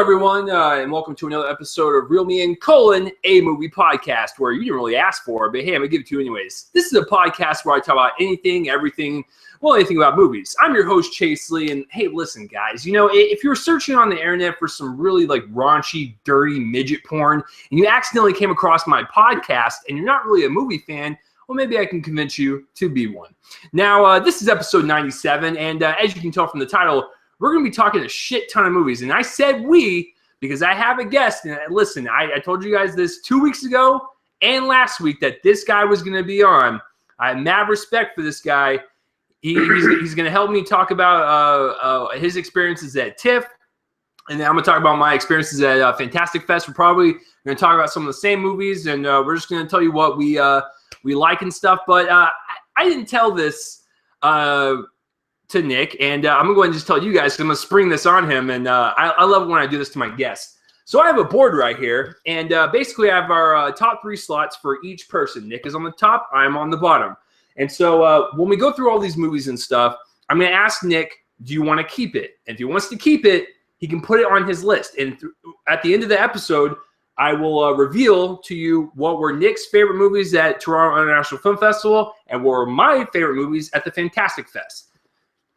everyone, and welcome to another episode of Real Me and Colin, a movie podcast where you didn't really ask for it, but hey, I'm going to give it to you anyways. This is a podcast where I talk about anything, everything, well, anything about movies. I'm your host, Chase Lee, and hey, listen, guys, you know, if you're searching on the internet for some really, raunchy, dirty midget porn, and you accidentally came across my podcast, and you're not really a movie fan, well, maybe I can convince you to be one. Now, this is episode 97, and as you can tell from the title, we're going to be talking a shit ton of movies. And I said we because I have a guest. And listen, I told you guys this 2 weeks ago and last week that this guy was going to be on. I have mad respect for this guy. He's going to help me talk about his experiences at TIFF. And then I'm going to talk about my experiences at Fantastic Fest. We're probably going to talk about some of the same movies. And we're just going to tell you what we like and stuff. But I didn't tell this to Nick, and I'm gonna go ahead and just tell you guys because I'm gonna spring this on him, and I love it when I do this to my guests. So I have a board right here, and basically I have our top 3 slots for each person. Nick is on the top, I'm on the bottom, and so when we go through all these movies and stuff, I'm gonna ask Nick, do you want to keep it? And if he wants to keep it, he can put it on his list, and at the end of the episode, I will reveal to you what were Nick's favorite movies at Toronto International Film Festival and what were my favorite movies at the Fantastic Fest.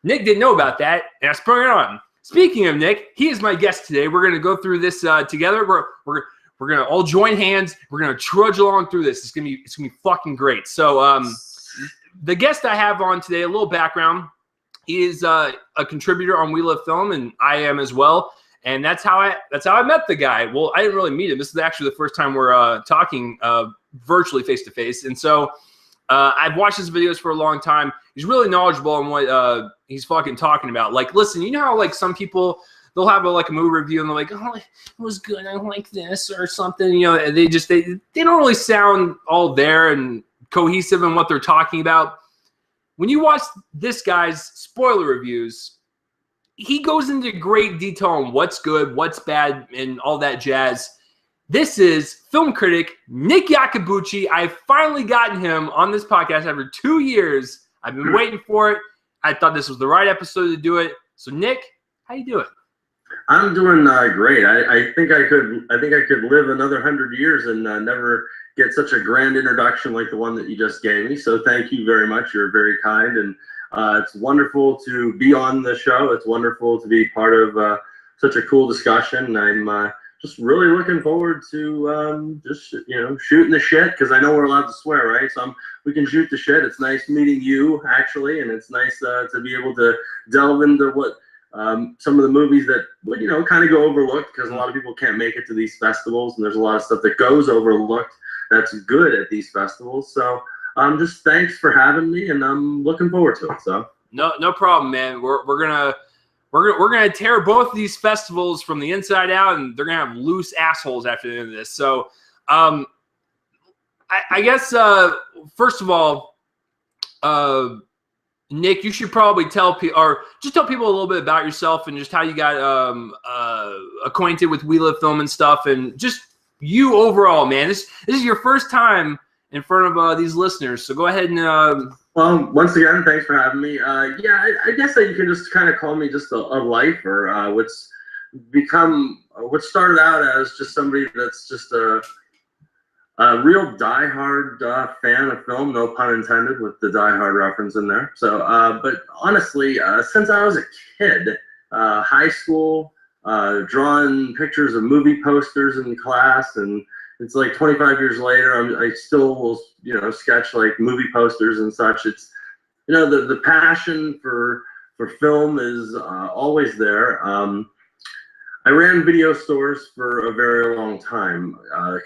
Nick didn't know about that, and I sprung it on. Speaking of Nick, he is my guest today. We're going to go through this together. We're going to all join hands. We're going to trudge along through this. It's going to be fucking great. So the guest I have on today, a little background. He is a contributor on WeLiveFilm, and I am as well. And that's how I met the guy. Well, I didn't really meet him. This is actually the first time we're talking virtually face to face. And so I've watched his videos for a long time. He's really knowledgeable on what he's fucking talking about. Like, listen, you know how some people, they'll have a movie review and they're like, oh, it was good, I like this or something. You know, they don't really sound all there and cohesive in what they're talking about. When you watch this guy's spoiler reviews, he goes into great detail on what's good, what's bad, and all that jazz. This is film critic Nick Iacobucci. I've finally gotten him on this podcast after 2 years. I've been waiting for it. I thought this was the right episode to do it. So, Nick, how you doing? I'm doing great. I think I could live another 100 years and never get such a grand introduction like the one that you just gave me. So, thank you very much. You're very kind, and it's wonderful to be on the show. It's wonderful to be part of such a cool discussion. I'm just really looking forward to just shooting the shit, because I know we're allowed to swear, right? So we can shoot the shit. It's nice meeting you, actually, and it's nice to be able to delve into what some of the movies that kind of go overlooked, because a lot of people can't make it to these festivals, and there's a lot of stuff that goes overlooked that's good at these festivals. So just thanks for having me, and I'm looking forward to it. So no problem, man. We're gonna tear both of these festivals from the inside out, and they're gonna have loose assholes after the end of this. So, I guess first of all, Nick, you should probably tell people a little bit about yourself and just how you got acquainted with WeLiveFilm and stuff, and just you overall, man. This is your first time in front of these listeners, so go ahead and. Well, once again, thanks for having me. Yeah, I guess that you can just kind of call me just a lifer. What's what started out as just somebody that's just a real diehard fan of film, no pun intended with the diehard reference in there. So, but honestly, since I was a kid, high school, drawing pictures of movie posters in class, and it's like 25 years later, I still will, sketch movie posters and such. It's, the passion for film is always there. I ran video stores for a very long time,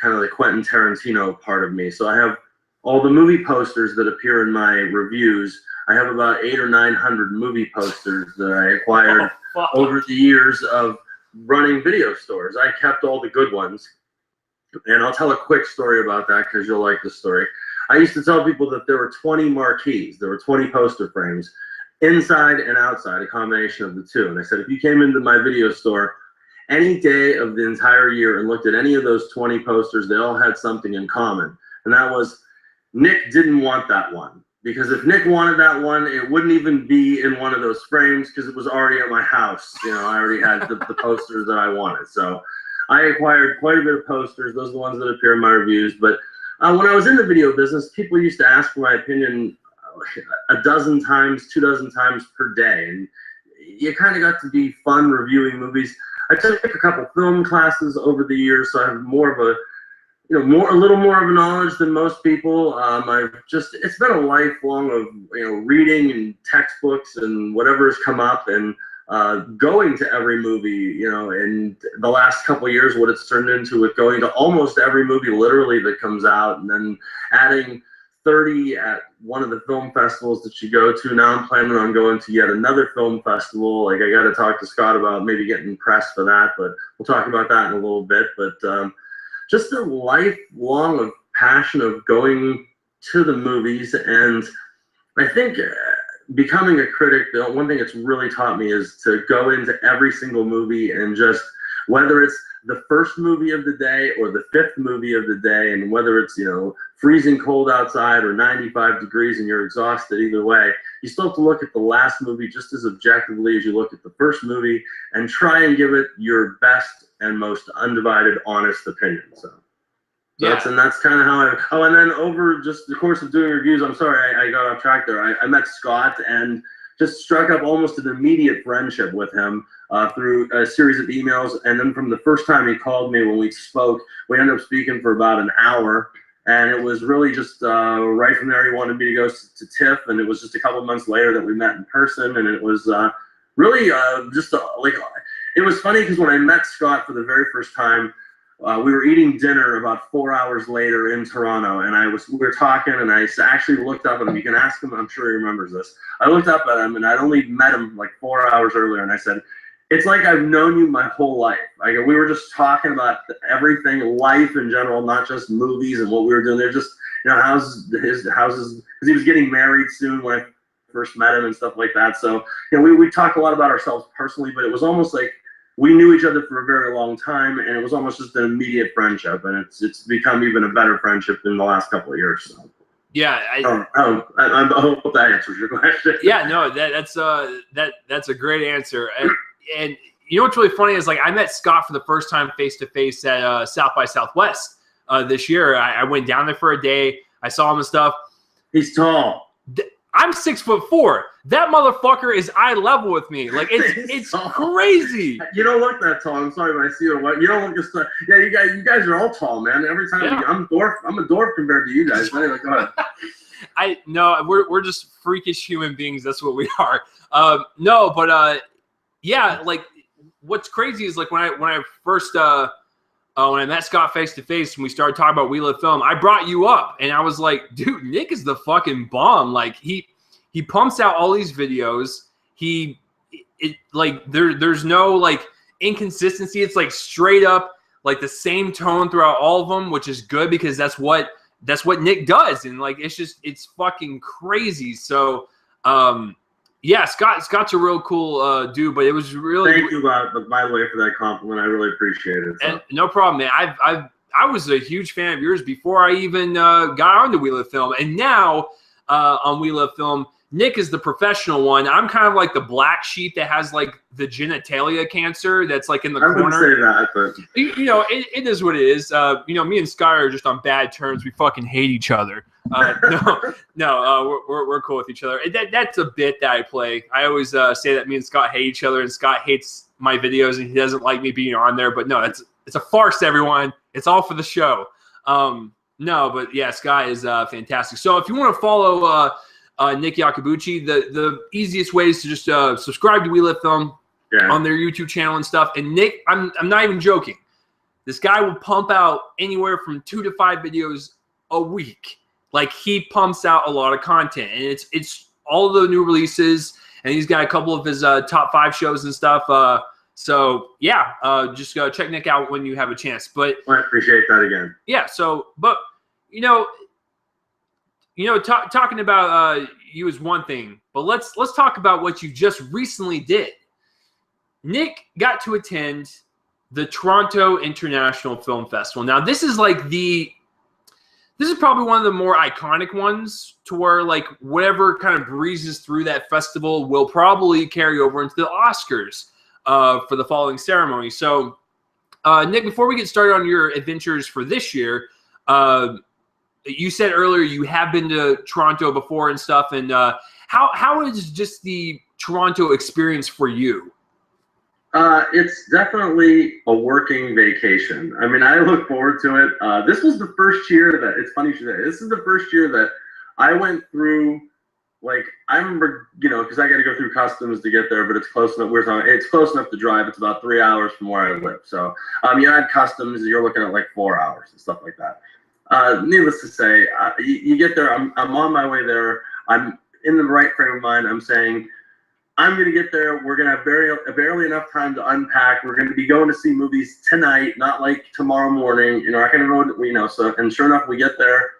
kind of the Quentin Tarantino part of me. So I have all the movie posters that appear in my reviews. I have about 800 or 900 movie posters that I acquired over the years of running video stores. I kept all the good ones. And I'll tell a quick story about that because you'll like the story. I used to tell people that there were 20 marquees. There were 20 poster frames, inside and outside, a combination of the two. And I said, if you came into my video store any day of the entire year and looked at any of those 20 posters, they all had something in common. And that was, Nick didn't want that one. because if Nick wanted that one, it wouldn't even be in one of those frames because it was already at my house. You know, I already had the posters that I wanted. So I acquired quite a bit of posters. Those are the ones that appear in my reviews. But when I was in the video business, people used to ask for my opinion a dozen times, 24 times per day. And you kind of got to be fun reviewing movies. I took a couple film classes over the years, so I have more of a, a little more of a knowledge than most people. It's been a lifelong of, reading and textbooks and whatever has come up, and going to every movie, in the last couple of years, what it's turned into with going to almost every movie literally that comes out, and then adding 30 at one of the film festivals that you go to. Now I'm planning on going to yet another film festival. Like, I got to talk to Scott about maybe getting pressed for that, but we'll talk about that in a little bit. But just a lifelong of passion of going to the movies. And I think becoming a critic, the one thing it's really taught me is to go into every single movie and just, whether it's the first movie of the day or the 5th movie of the day, and whether it's, freezing cold outside or 95 degrees and you're exhausted, either way, you still have to look at the last movie just as objectively as you look at the first movie and try and give it your best and most undivided, honest opinion. So yeah. That's kind of how and then over just the course of doing reviews, I'm sorry, I got off track there. I met Scott and just struck up almost an immediate friendship with him through a series of emails. And then from the first time he called me when we spoke, we ended up speaking for about an hour. And it was really just right from there, he wanted me to go to TIFF. And it was just a couple of months later that we met in person. And it was really it was funny because when I met Scott for the very first time, we were eating dinner about 4 hours later in Toronto, and we were talking, and I actually looked up at him. You can ask him, I'm sure he remembers this. I looked up at him, and I'd only met him like 4 hours earlier, and I said, it's like I've known you my whole life. Like, we were just talking about everything, life in general, not just movies and what we were doing. They're just, houses, because he was getting married soon when I first met him and stuff like that. So, we talked a lot about ourselves personally, but it was almost like we knew each other for a very long time, and it was almost just an immediate friendship, and it's become even a better friendship in the last couple of years. So. Yeah, I hope that answers your question. Yeah, no, that's a great answer. And what's really funny is, like, I met Scott for the first time face to face at South by Southwest this year. I went down there for a day. I saw him and stuff. He's tall. I'm 6'4". That motherfucker is eye level with me. Like, it's crazy. You don't look that tall. I'm sorry if I see you. You don't look as tall. Yeah, you guys are all tall, man. Every time I'm a dwarf compared to you guys. Anyway, go ahead. We're just freakish human beings. That's what we are. Yeah, like, what's crazy is, like, when I first when I met Scott face to face and we started talking about WeLiveFilm, I brought you up and I was like, dude, Nick is the fucking bomb. Like, he pumps out all these videos. There's no, like, inconsistency. It's like straight up, like, the same tone throughout all of them, which is good because that's what Nick does. And, like, it's fucking crazy. So, yeah, Scott's a real cool dude, but it was really. Thank you, by the way, for that compliment. I really appreciate it. So. And no problem, man. I was a huge fan of yours before I even got onto WeLiveFilm, and now on WeLiveFilm, Nick is the professional one. I'm kind of like the black sheep that has, like, the genitalia cancer that's, like, in the corner. I wouldn't say that, but it is what it is. Me and Scott are just on bad terms. We fucking hate each other. We're cool with each other. That's a bit that I play. I always say that me and Scott hate each other, and Scott hates my videos, and he doesn't like me being on there. But no, it's a farce, everyone. It's all for the show. But yeah, Scott is fantastic. So if you want to follow Nick Iacobucci, the easiest way is to just subscribe to WeLiveFilm on their YouTube channel and stuff. And Nick, I'm not even joking. This guy will pump out anywhere from 2 to 5 videos a week. Like, he pumps out a lot of content, and it's all the new releases, and he's got a couple of his top 5 shows and stuff. So yeah, just go check Nick out when you have a chance. But I appreciate that again. Yeah. So, but talking about you is one thing, but let's talk about what you just recently did. Nick got to attend the Toronto International Film Festival. Now, this is like this is probably one of the more iconic ones to where like whatever kind of breezes through that festival will probably carry over into the Oscars for the following ceremony. So, Nick, before we get started on your adventures for this year, you said earlier you have been to Toronto before and stuff. And how is just the Toronto experience for you? It's definitely a working vacation. I mean, I look forward to it. This was the first year that, it's funny you should say, this is the first year that I went through, like, I remember, you know, because I got to go through customs to get there, but it's close enough. It's close enough to drive. It's about 3 hours from where I live. So, you add customs, you're looking at like 4 hours and stuff like that. Needless to say, you get there. I'm on my way there. I'm in the right frame of mind. I'm saying, I'm going to get there. We're going to have barely enough time to unpack. We're going to be going to see movies tonight, not like tomorrow morning. You know, I kind of know what we know. So, and sure enough, we get there.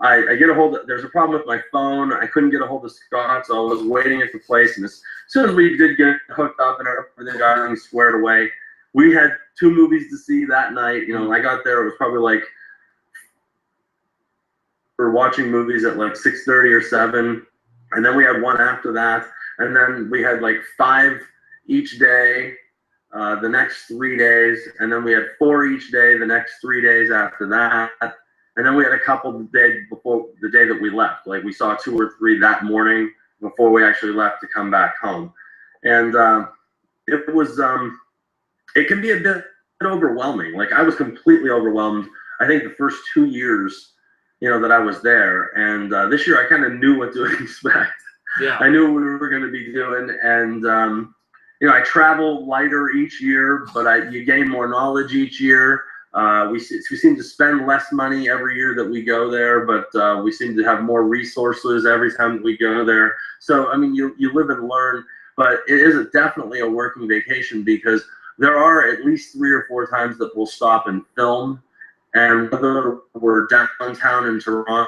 I get a hold of, there's a problem with my phone. I couldn't get a hold of Scott, so I was waiting at the place. And as soon as we did get hooked up and everything got everything squared away, we had 2 movies to see that night. You know, I got there, it was probably like, we're watching movies at like 6:30 or 7. And then we had one after that. And then we had like 5 each day, the next 3 days. And then we had 4 each day, the next 3 days after that. And then we had a couple the day before the day that we left. Like we saw 2 or 3 that morning before we actually left to come back home. And it was, it can be a bit overwhelming. Like I was completely overwhelmed. I think the first 2 years, you know, that I was there. And this year I kind of knew what to expect. Yeah. I knew what we were going to be doing. And, you know, I travel lighter each year, but you gain more knowledge each year. We seem to spend less money every year that we go there, but we seem to have more resources every time that we go there. So, I mean, you live and learn, but it is definitely a working vacation because there are at least 3 or 4 times that we'll stop and film. And whether we're downtown in Toronto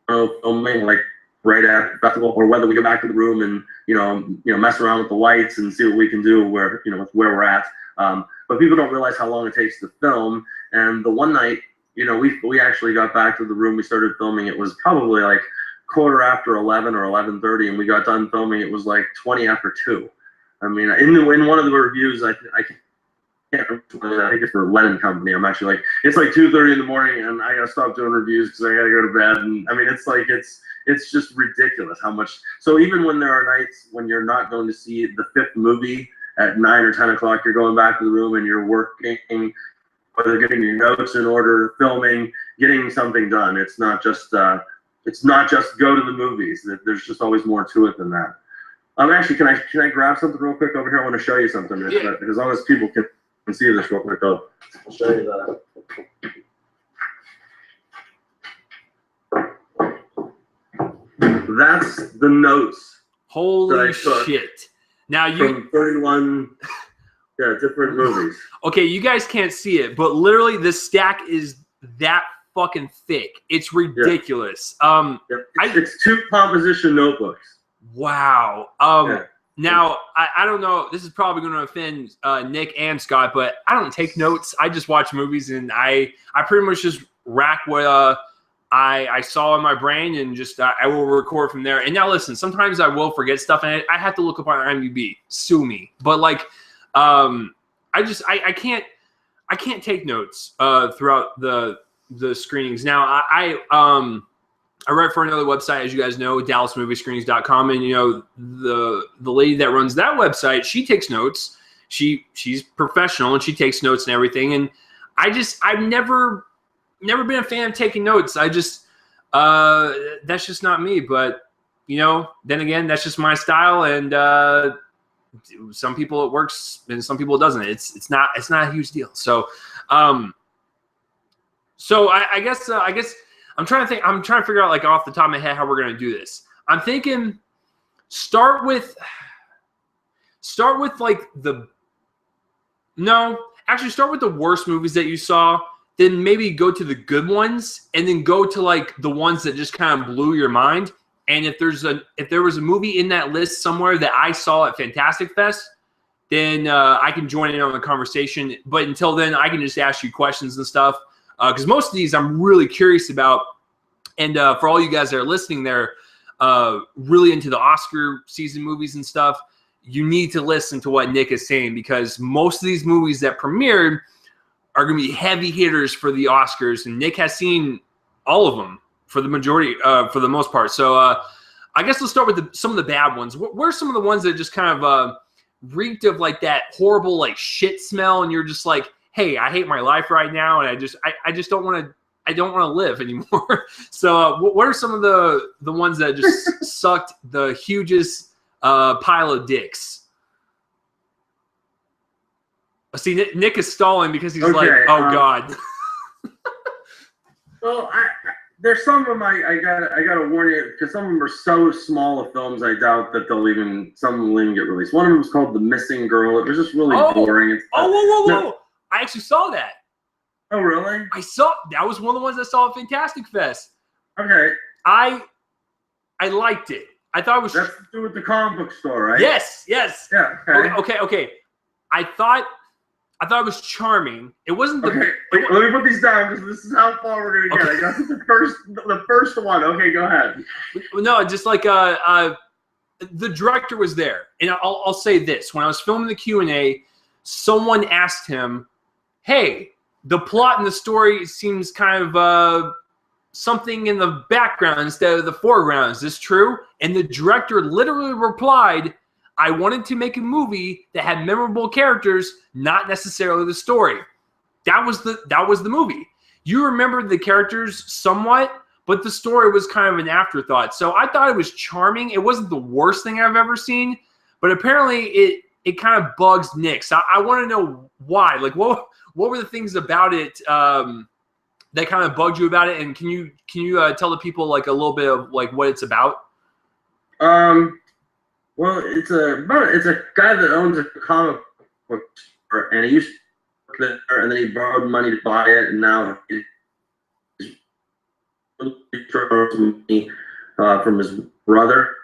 filming, like right at the festival, or whether we go back to the room and, you know, mess around with the lights and see what we can do where, you know, with where we're at. But people don't realize how long it takes to film. And the one night, you know, we actually got back to the room. We started filming. It was probably like 11:15 or 11:30, and we got done filming. It was like 2. I mean, in one of the reviews, I can't remember, I think it's for Lennon Company. I'm actually like, it's like 2:30 in the morning, and I gotta stop doing reviews because I gotta go to bed. And I mean, it's like it's just ridiculous how much. So even when there are nights when you're not going to see the 5th movie at 9 or 10 o'clock, you're going back to the room and you're working, whether getting your notes in order, filming, getting something done. It's not just go to the movies. There's just always more to it than that. Actually, can I grab something real quick over here? I want to show you something. Yeah. As long as people can see this real quick, I'll show you that. That's the notes. Holy shit. Now you from 31 different movies. Okay, you guys can't see it, but literally the stack is that fucking thick. It's ridiculous. Yeah. It's 2 composition notebooks. Wow. Now I don't know, this is probably going to offend Nick and Scott, but I don't take notes. I just watch movies, and I pretty much just rack what I saw in my brain, and just I will record from there. And now listen, sometimes I will forget stuff, and I have to look up on IMDb. Sue me. But like I can't take notes throughout the screenings. Now I write for another website, as you guys know, DallasMovieScreenings.com, and you know the lady that runs that website, she takes notes. She's professional, and she takes notes and everything. And I've never been a fan of taking notes. That's just not me. But you know, then again, that's just my style, and some people it works, and some people it doesn't. It's not a huge deal. So I guess I'm trying to figure out, like, off the top of my head how we're gonna do this. I'm thinking start with like start with the worst movies that you saw, then maybe go to the good ones, and then go to like the ones that just kind of blew your mind. And if there was a movie in that list somewhere that I saw at Fantastic Fest, then I can join in on the conversation. But until then, I can just ask you questions and stuff. because most of these I'm really curious about. And for all you guys that are listening there, really into the Oscar season movies and stuff, you need to listen to what Nick is saying, because most of these movies that premiered are going to be heavy hitters for the Oscars, and Nick has seen all of them for the majority, for the most part. So I guess let's start with some of the bad ones. What are some of the ones that just kind of reeked of like that horrible like shit smell, and you're just like, hey, I hate my life right now, and I just don't want to. I don't want to live anymore. So what are some of the ones that just sucked the hugest pile of dicks? See, Nick is stalling because he's like, oh God. Well, there's some of them I gotta warn you, because some of them are so small of films, I doubt that some of them will even get released. One of them was called The Missing Girl. It was just really boring. Whoa. I actually saw that. Oh, really? That was one of the ones I saw at Fantastic Fest. Okay. I liked it. I thought it was... That's to do with the comic book store, right? Yes. Yeah, Okay. I thought it was charming. It wasn't the... Okay, wait, let me put these down, because this is how far we're going to get. I got the first one. Okay, go ahead. No, just like the director was there. And I'll say this. When I was filming the Q&A, someone asked him, hey... the plot and the story seems kind of something in the background instead of the foreground. Is this true? And the director literally replied, I wanted to make a movie that had memorable characters, not necessarily the story. That was the movie. You remembered the characters somewhat, but the story was kind of an afterthought. So I thought it was charming. It wasn't the worst thing I've ever seen, but apparently it kind of bugs Nick. So I want to know why. Like, what were the things about it that kind of bugged you about it? And can you tell the people like a little bit of like what it's about? Well, it's a guy that owns a comic book store, and he used to work there, and then he borrowed money to buy it, and now he's money from his brother,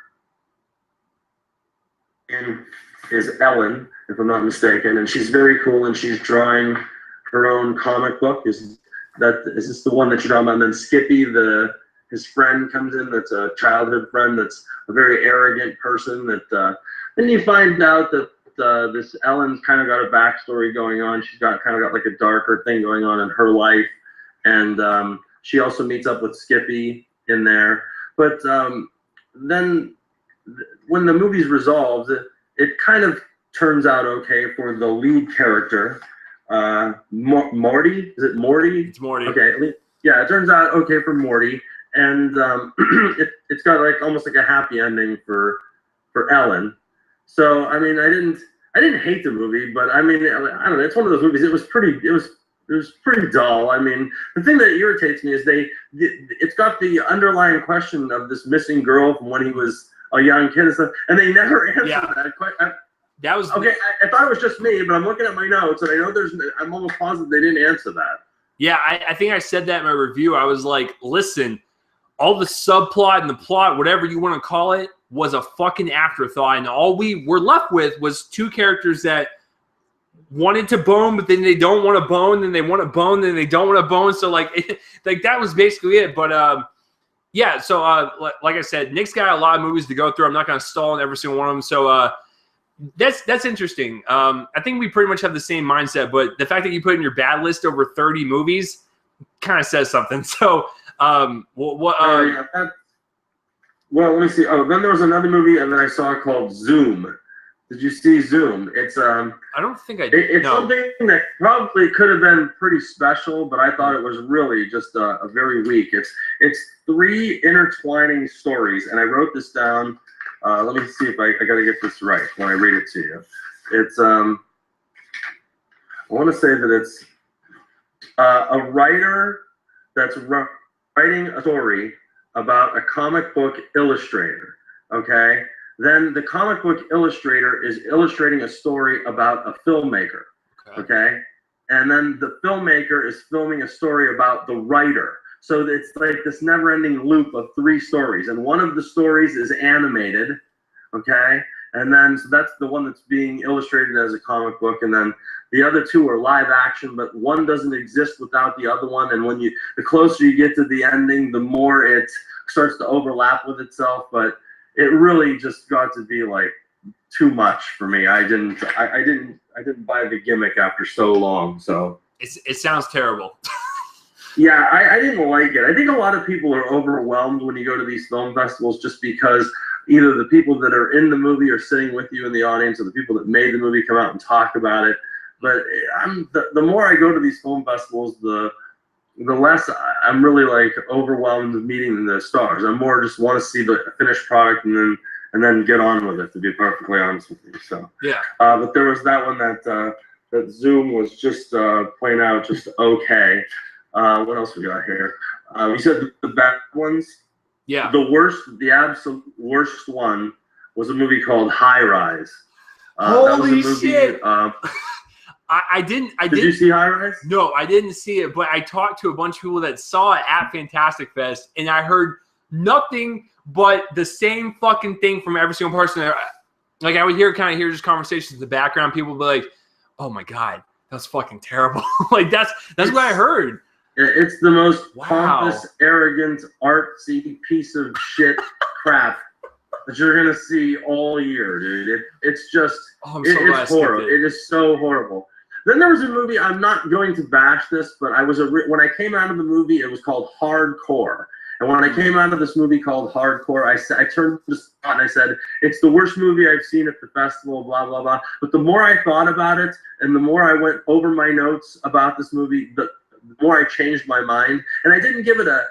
and is Ellen, if I'm not mistaken, and she's very cool, and she's drawing her own comic book. Is this the one that you're talking about? And then Skippy, his friend, comes in. That's a childhood friend. That's a very arrogant person. That then you find out that this Ellen's kind of got a backstory going on. She's kind of got like a darker thing going on in her life, and she also meets up with Skippy in there. But then when the movie's resolved, it kind of turns out okay for the lead character. Morty? Is it Morty? It's Morty. Okay. Yeah, it turns out okay for Morty, and it's got like almost like a happy ending for Ellen. So I mean, I didn't hate the movie, but I mean, I don't know. It's one of those movies. It was pretty dull. I mean, the thing that irritates me is it's got the underlying question of this missing girl from when he was a young kid and stuff, and they never answered that. That was okay. I thought it was just me, but I'm looking at my notes, and I know I'm almost positive they didn't answer that. Yeah, I think I said that in my review. I was like, listen, all the subplot and the plot, whatever you want to call it, was a fucking afterthought, and all we were left with was two characters that wanted to bone, but then they don't want to bone, then they want to bone, then they don't want to bone. So like that was basically it. But yeah. So like I said, Nick's got a lot of movies to go through. I'm not going to stall on every single one of them. So that's interesting. I think we pretty much have the same mindset, but the fact that you put in your bad list over 30 movies kind of says something. So well, let me see. Oh, then there was another movie, and then I saw it called Zoom. Did you see Zoom? It's I don't think I did. It's something that probably could have been pretty special, but I thought it was really just a very weak. It's 3 intertwining stories, and I wrote this down. Let me see if I got to get this right when I read it to you. It's I want to say that it's a writer that's writing a story about a comic book illustrator, okay? Then the comic book illustrator is illustrating a story about a filmmaker, okay? And then the filmmaker is filming a story about the writer. So it's like this never-ending loop of 3 stories. And one of the stories is animated, okay? And then, so that's the one that's being illustrated as a comic book. And then the other two are live action, but one doesn't exist without the other one. And when the closer you get to the ending, the more it starts to overlap with itself. But it really just got to be like too much for me. I didn't buy the gimmick after so long. So it sounds terrible. Yeah, I didn't like it. I think a lot of people are overwhelmed when you go to these film festivals just because either the people that are in the movie are sitting with you in the audience, or the people that made the movie come out and talk about it. But the more I go to these film festivals, the less I'm really like overwhelmed meeting the stars. I more just want to see the finished product and then get on with it, to be perfectly honest with you. So yeah. But there was that one that Zoom was just playing out just okay. What else we got here? You said the bad ones. Yeah. The absolute worst one was a movie called High Rise. Holy that was a movie, shit! I didn't. Did you see High Rise? No, I didn't see it, but I talked to a bunch of people that saw it at Fantastic Fest, and I heard nothing but the same fucking thing from every single person there. Like, I would hear just conversations in the background. People would be like, "Oh my god, that's fucking terrible." Like that's what I heard. It's the most pompous, arrogant, artsy piece of shit crap that you're gonna see all year, dude. It's just, it's horrible. It is so horrible. Then there was a movie. I'm not going to bash this, but when I came out of the movie, it was called Hardcore. And when I came out of this movie called Hardcore, I turned to Scott and I said, "It's the worst movie I've seen at the festival." Blah blah blah. But the more I thought about it, and the more I went over my notes about this movie, the more I changed my mind. And I didn't give it a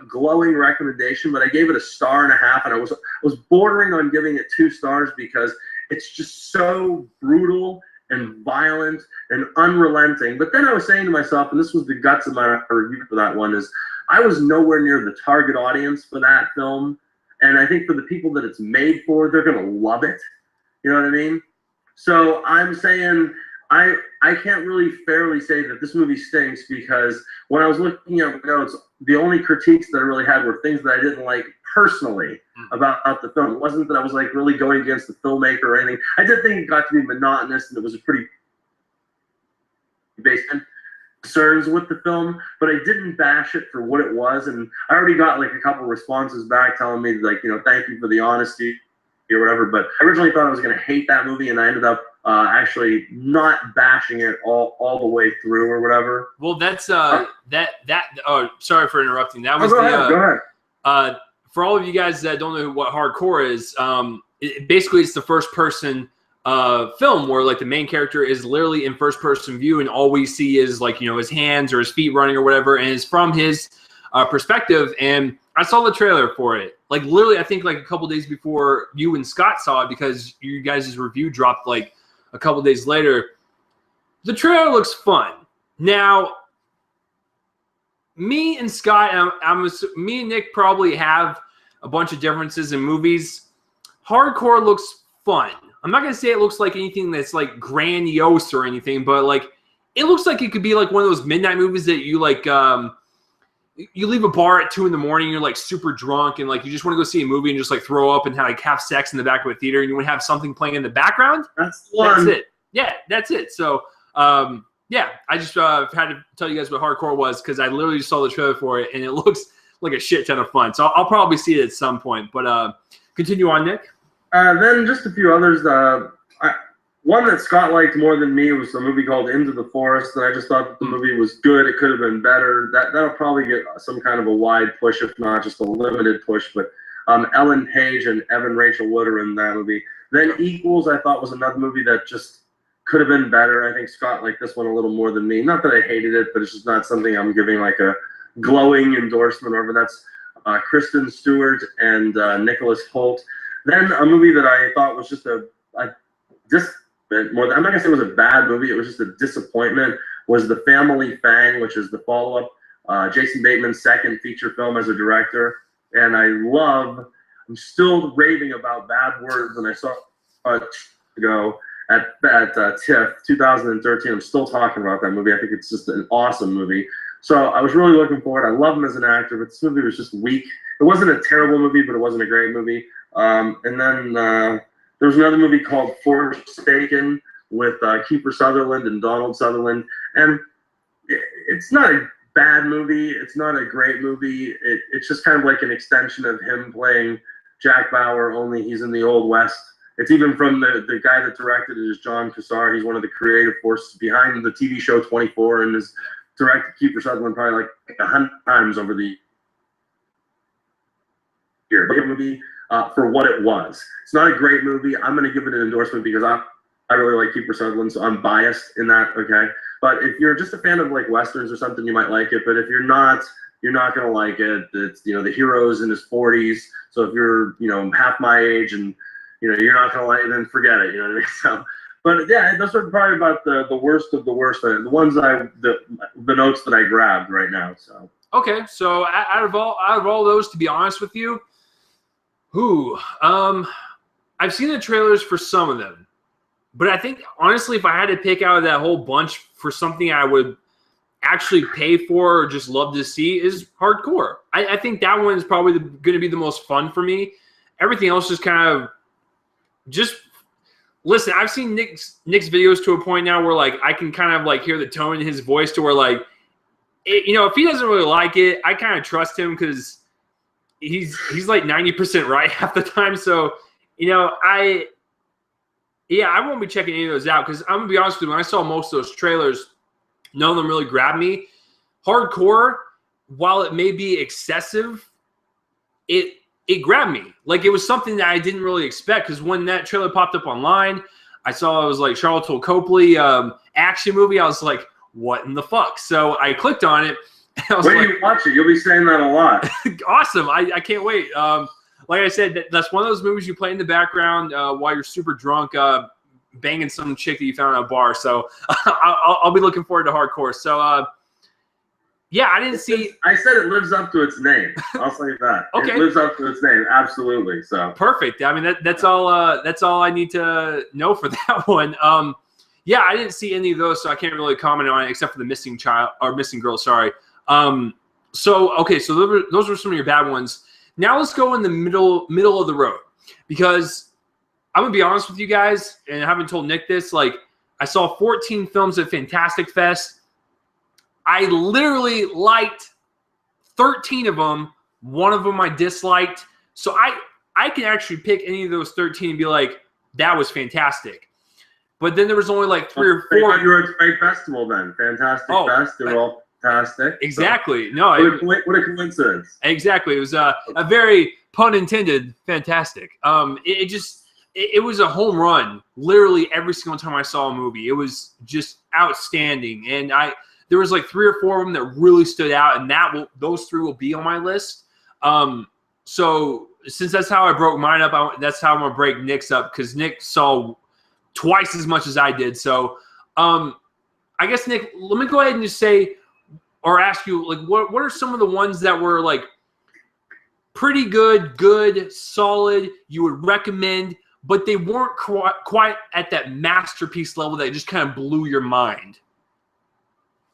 glowing recommendation, but I gave it 1.5 stars, and I was bordering on giving it 2 stars because it's just so brutal and violent and unrelenting. But then I was saying to myself, and this was the guts of my review for that one, is I was nowhere near the target audience for that film. And I think for the people that it's made for, they're going to love it. You know what I mean? So I'm saying I can't really fairly say that this movie stinks, because when I was looking at notes, the only critiques that I really had were things that I didn't like personally about the film. It wasn't that I was like really going against the filmmaker or anything. I did think it got to be monotonous, and it was a pretty basic concerns with the film, but I didn't bash it for what it was. And I already got like a couple responses back telling me like, thank you for the honesty or whatever. But I originally thought I was going to hate that movie, and I ended up actually not bashing it all the way through or whatever. Well, that's oh, sorry for interrupting. That was go ahead. For all of you guys that don't know what hardcore is, basically it's the first person film where like the main character is literally in first person view, and all we see is like his hands or his feet running or whatever, and it's from his perspective. And I saw the trailer for it, like literally I think like a couple days before you and Scott saw it, because you guys' review dropped like a couple days later. The trailer looks fun. Now, me and Scott, me and Nick probably have a bunch of differences in movies. Hardcore looks fun. I'm not going to say it looks like anything that's like grandiose or anything, but like it looks like it could be like one of those midnight movies that you like you leave a bar at 2 a.m, you're like super drunk, and like you just want to go see a movie and just like throw up and have sex in the back of a theater, and you want to have something playing in the background. That's it. Yeah, that's it. So yeah, I just had to tell you guys what hardcore was, because I literally just saw the trailer for it, and it looks like a shit ton of fun. So I'll probably see it at some point. But continue on, Nick. Then just a few others. One that Scott liked more than me was a movie called Into the Forest, and I just thought that the movie was good. It could have been better. That'll probably get some kind of a wide push, if not just a limited push. But Ellen Page and Evan Rachel Wood are in that movie. Then Equals, I thought, was another movie that just could have been better. I think Scott liked this one a little more than me. Not that I hated it, but it's just not something I'm giving like a glowing endorsement over. That's Kristen Stewart and Nicholas Hoult. Then a movie that I thought was just I'm not gonna say it was a bad movie, it was just a disappointment, was The Family Fang, which is the follow-up, Jason Bateman's second feature film as a director. And I'm still raving about Bad Words, and I saw it ago at TIFF 2013. I'm still talking about that movie. I think it's just an awesome movie. So I was really looking forward. I love him as an actor, but this movie was just weak. It wasn't a terrible movie, but it wasn't a great movie. And then There was another movie called Forsaken with Kiefer Sutherland and Donald Sutherland, and it's not a bad movie. It's not a great movie. It's just kind of like an extension of him playing Jack Bauer, only he's in the Old West. It's even from the guy that directed it is John Cassar. He's one of the creative forces behind the TV show 24 and has directed Kiefer Sutherland probably like 100 times over the year. But a movie for what it was. It's not a great movie. I'm going to give it an endorsement because I really like Kiefer Sutherland, so I'm biased in that, okay? But if you're just a fan of like Westerns or something, you might like it. But if you're not going to like it. It's, you know, the hero's in his 40s. So if you're, you know, half my age and, you know, you're not going to like it, then forget it. You know what I mean? So, but yeah, those are probably about the worst of the worst. The ones the notes that I grabbed right now. So. Okay. So out of all those, to be honest with you, I've seen the trailers for some of them. But I think, honestly, if I had to pick out of that whole bunch for something I would actually pay for or just love to see is Hardcore. I think that one is probably going to be the most fun for me. Everything else just kind of listen, I've seen Nick's videos to a point now where, like, I can kind of, like, hear the tone in his voice to where, like, you know, if he doesn't really like it, I kind of trust him because he's like 90% right half the time. So, you know, I won't be checking any of those out because I'm going to be honest with you, when I saw most of those trailers, none of them really grabbed me. Hardcore, while it may be excessive, it grabbed me. Like, it was something that I didn't really expect because when that trailer popped up online, I saw it was like Charlton Copley action movie. I was like, what in the fuck? So I clicked on it. When do you watch it? You'll be saying that a lot. Awesome. I can't wait. Like I said, that's one of those movies you play in the background while you're super drunk, banging some chick that you found at a bar. So I'll be looking forward to Hardcore. So yeah, I didn't see. I said it lives up to its name. I'll say that. Okay. It lives up to its name, absolutely. So perfect. I mean, that's all I need to know for that one. Yeah, I didn't see any of those, so I can't really comment on it except for the missing girl. Sorry. So okay, so those were some of your bad ones. Now let's go in the middle of the road, because I'm gonna be honest with you guys, and I haven't told Nick this. Like, I saw 14 films at Fantastic Fest. I literally liked 13 of them. One of them I disliked. So I can actually pick any of those 13 and be like, that was fantastic. But then there was only like 3 or 4. You were at the right festival then. Fantastic Fest. They were all fantastic. Exactly. So, No. What a coincidence. Exactly. It was a very pun intended fantastic. It was a home run. Literally every single time I saw a movie, it was just outstanding. And there was like 3 or 4 of them that really stood out, and those 3 will be on my list. So since that's how I broke mine up, that's how I'm gonna break Nick's up, because Nick saw twice as much as I did. So I guess, Nick, let me go ahead and just say, or ask you, like, what are some of the ones that were like pretty good, solid, you would recommend, but they weren't quite at that masterpiece level that just kind of blew your mind?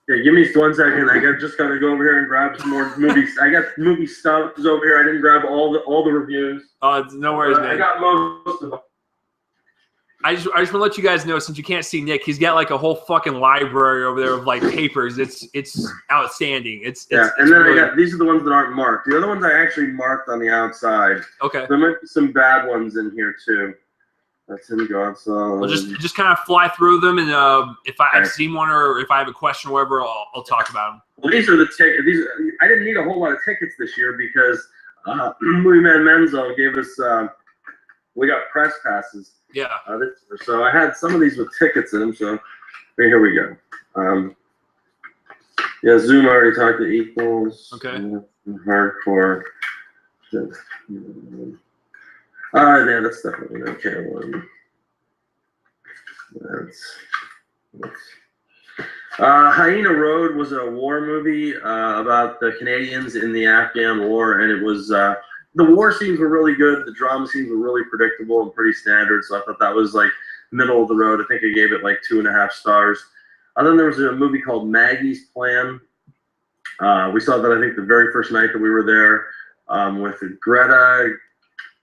Yeah, give me 1 second. I just got to go over here and grab some more movies. I got movie stubs over here. I didn't grab all the reviews. No worries, man. I got most of them. I just want to let you guys know, since you can't see Nick, he's got like a whole fucking library over there of like papers. It's outstanding. It's and then really... I got, these are the ones that aren't marked. The other ones I actually marked on the outside. Okay. There might be some bad ones in here too. That's in Godson. Well, just kind of fly through them, and if I've seen one or if I have a question or whatever, I'll talk about them. Well, these are the tickets. I didn't need a whole lot of tickets this year because Movie Man Menzo gave us. We got press passes. Yeah. So I had some of these with tickets in them. So here we go. Yeah, Zoom already talked to Equals. Okay. Hardcore. Yeah, that's definitely an okay one. Hyena Road was a war movie about the Canadians in the Afghan War, and it was the war scenes were really good. The drama scenes were really predictable and pretty standard, so I thought that was like middle of the road. I think I gave it like 2.5 stars. Then there was a movie called Maggie's Plan. We saw that, I think, the very first night that we were there, with Greta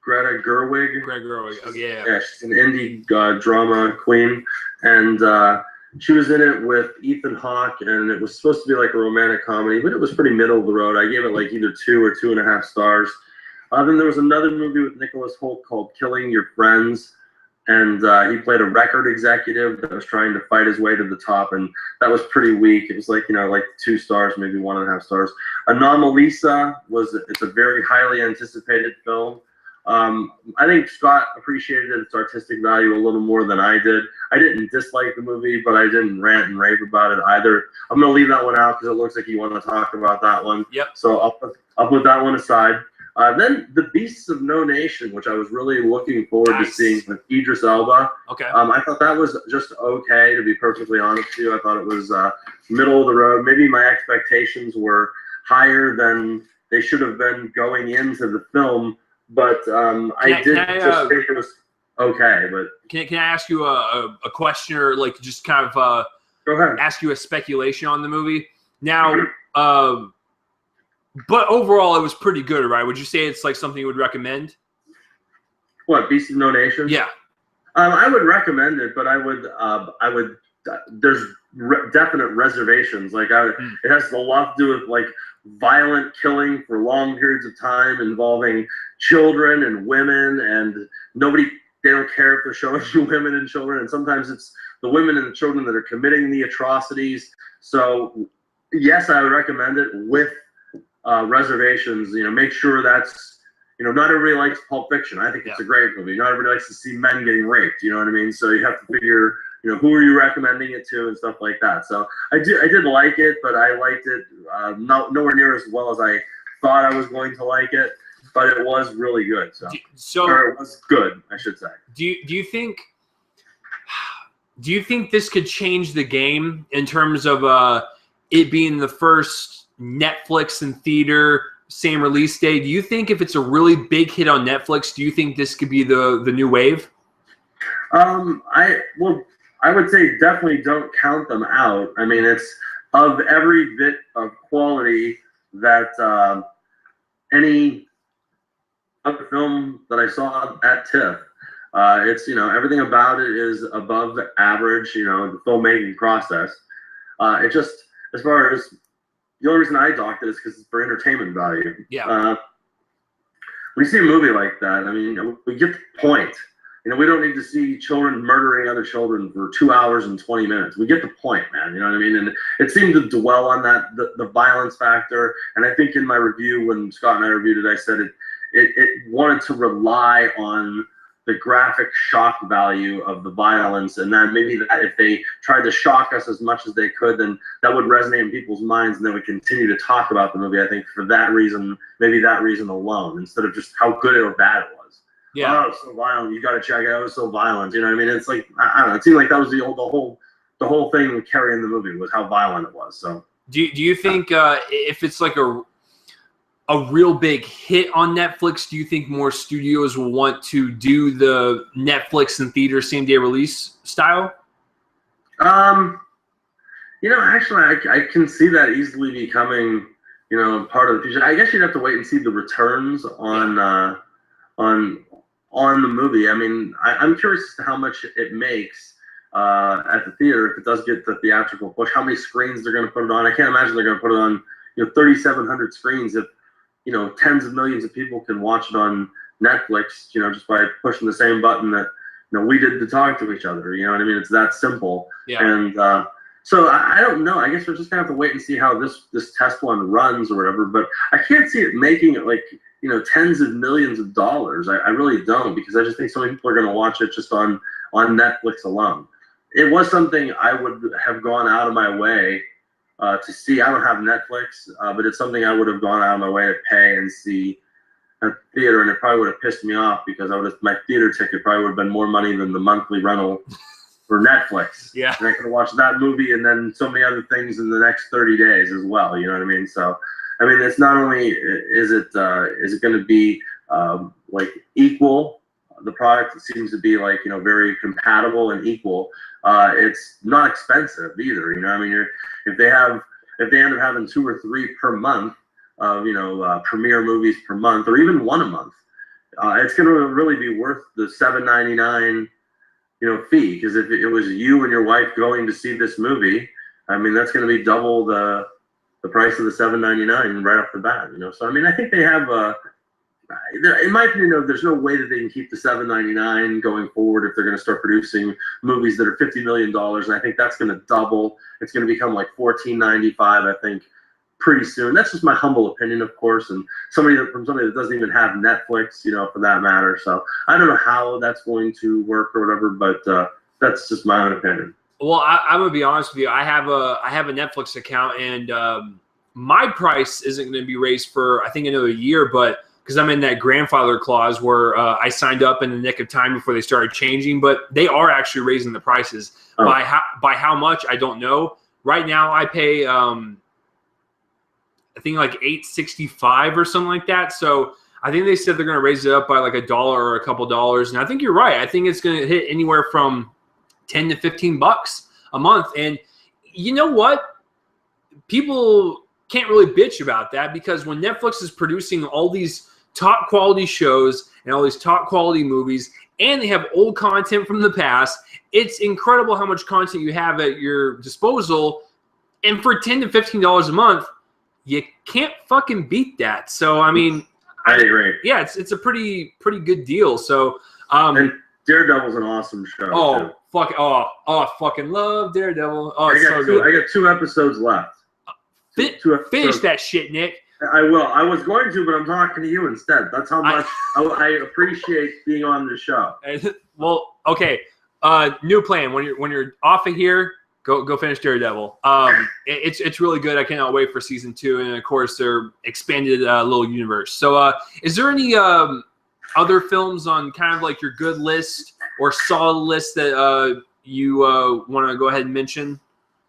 Greta Gerwig. Greta Gerwig. Oh, yeah. Yeah, she's an indie drama queen, and she was in it with Ethan Hawke, and it was supposed to be like a romantic comedy, but it was pretty middle of the road. I gave it like either 2 or 2.5 stars. Then there was another movie with Nicholas Hoult called Killing Your Friends, and he played a record executive that was trying to fight his way to the top, and that was pretty weak. It was like, like 2 stars, maybe 1.5 stars. Anomalisa it's a very highly anticipated film. I think Scott appreciated its artistic value a little more than I did. I didn't dislike the movie, but I didn't rant and rave about it either. I'm going to leave that one out because it looks like you want to talk about that one. Yep. So I'll put that one aside. Then The Beasts of No Nation, which I was really looking forward to seeing with Idris Elba. Okay. I thought that was just okay, to be perfectly honest with you. I thought it was middle of the road. Maybe my expectations were higher than they should have been going into the film. But I think it was okay. But can I ask you a question, or like just kind of go ahead. Ask you a speculation on the movie? Now, but overall, it was pretty good, right? Would you say it's like something you would recommend? What, Beast of No Nation? Yeah. I would recommend it, but I would. There's definite reservations. Like it has a lot to do with like violent killing for long periods of time involving children and women, and they don't care if they're showing you women and children, and sometimes it's the women and the children that are committing the atrocities. So yes, I would recommend it with reservations. Make sure that's, not everybody likes Pulp Fiction. I think it's a great movie. Not everybody likes to see men getting raped. You know what I mean? So you have to figure, who are you recommending it to and stuff like that. So I did like it, but I liked it nowhere near as well as I thought I was going to like it. But it was really good. Or it was good, I should say. Do you think this could change the game in terms of it being the first Netflix and theater same release day? Do you think if it's a really big hit on Netflix, do you think this could be the new wave? I would say definitely don't count them out. I mean, it's of every bit of quality that any other film that I saw at TIFF. It's, everything about it is above the average, the filmmaking process. It just, as far as, the only reason I docked it is because it's for entertainment value. Yeah. When you see a movie like that, I mean, we get the point. We don't need to see children murdering other children for 2 hours and 20 minutes. We get the point, man. You know what I mean? And it seemed to dwell on that, the violence factor. And I think in my review, when Scott and I reviewed it, I said it wanted to rely on the graphic shock value of the violence, and that maybe that if they tried to shock us as much as they could, then that would resonate in people's minds, and they would continue to talk about the movie. I think for that reason, maybe that reason alone, instead of just how good or bad it was. Yeah. Oh, it was so violent. You got to check it out. It was so violent. You know what I mean? It's like, I don't know. It seemed like that was the whole thing carrying the movie was how violent it was. So do you think if it's like a real big hit on Netflix, do you think more studios will want to do the Netflix and theater same day release style? Actually, I can see that easily becoming, part of the future. I guess you'd have to wait and see the returns on the movie. I mean, I'm curious as to how much it makes at the theater if it does get the theatrical push. How many screens they're going to put it on? I can't imagine they're going to put it on 3,700 screens if tens of millions of people can watch it on Netflix, just by pushing the same button that we did to talk to each other. You know what I mean? It's that simple. Yeah. And so I don't know. I guess we're just gonna have to wait and see how this test one runs or whatever. But I can't see it making it like tens of millions of dollars. I really don't, because I just think so many people are gonna watch it just on Netflix alone. It was something I would have gone out of my way to see. I don't have Netflix, but it's something I would have gone out of my way to pay and see at the theater, and it probably would have pissed me off because my theater ticket probably would have been more money than the monthly rental for Netflix. Yeah. And I could have watched that movie and then so many other things in the next 30 days as well. You know what I mean? So, I mean, it's not only is it going to be like equal. The product seems to be like very compatible and equal. It's not expensive either. I mean, if they end up having 2 or 3 per month of premiere movies per month, or even one a month, it's going to really be worth the $7.99, fee. Because if it was you and your wife going to see this movie, I mean, that's going to be double the price of the $7.99 right off the bat. So I mean, I think they have in my opinion, there's no way that they can keep the $7.99 going forward if they're going to start producing movies that are $50 million. And I think that's going to double. It's going to become like $14.95, I think, pretty soon. That's just my humble opinion, of course, and somebody that doesn't even have Netflix, for that matter. So I don't know how that's going to work or whatever, but that's just my own opinion. Well, I'm gonna be honest with you. I have a Netflix account, and my price isn't going to be raised for I think another year, but because I'm in that grandfather clause where I signed up in the nick of time before they started changing, but they are actually raising the prices. By how much, I don't know. Right now, I pay I think like $8.65 or something like that. So I think they said they're going to raise it up by like $1 or a couple dollars. And I think you're right. I think it's going to hit anywhere from $10 to $15 a month. And you know what? People can't really bitch about that, because when Netflix is producing all these top quality shows and all these top quality movies, and they have old content from the past, it's incredible how much content you have at your disposal. And for $10 to $15 a month, you can't fucking beat that. So I mean, I agree. Yeah, it's a pretty good deal. So and Daredevil's an awesome show. I fucking love Daredevil. Oh, it's so good. I got 2 episodes left. Finish that shit, Nick. I will. I was going to, but I'm talking to you instead. That's how much I appreciate being on the show. Well, okay. New plan. When you're off of here, go finish Daredevil. It's really good. I cannot wait for season 2, and of course their expanded little universe. So, is there any other films on kind of like your good list or solid list that you want to go ahead and mention?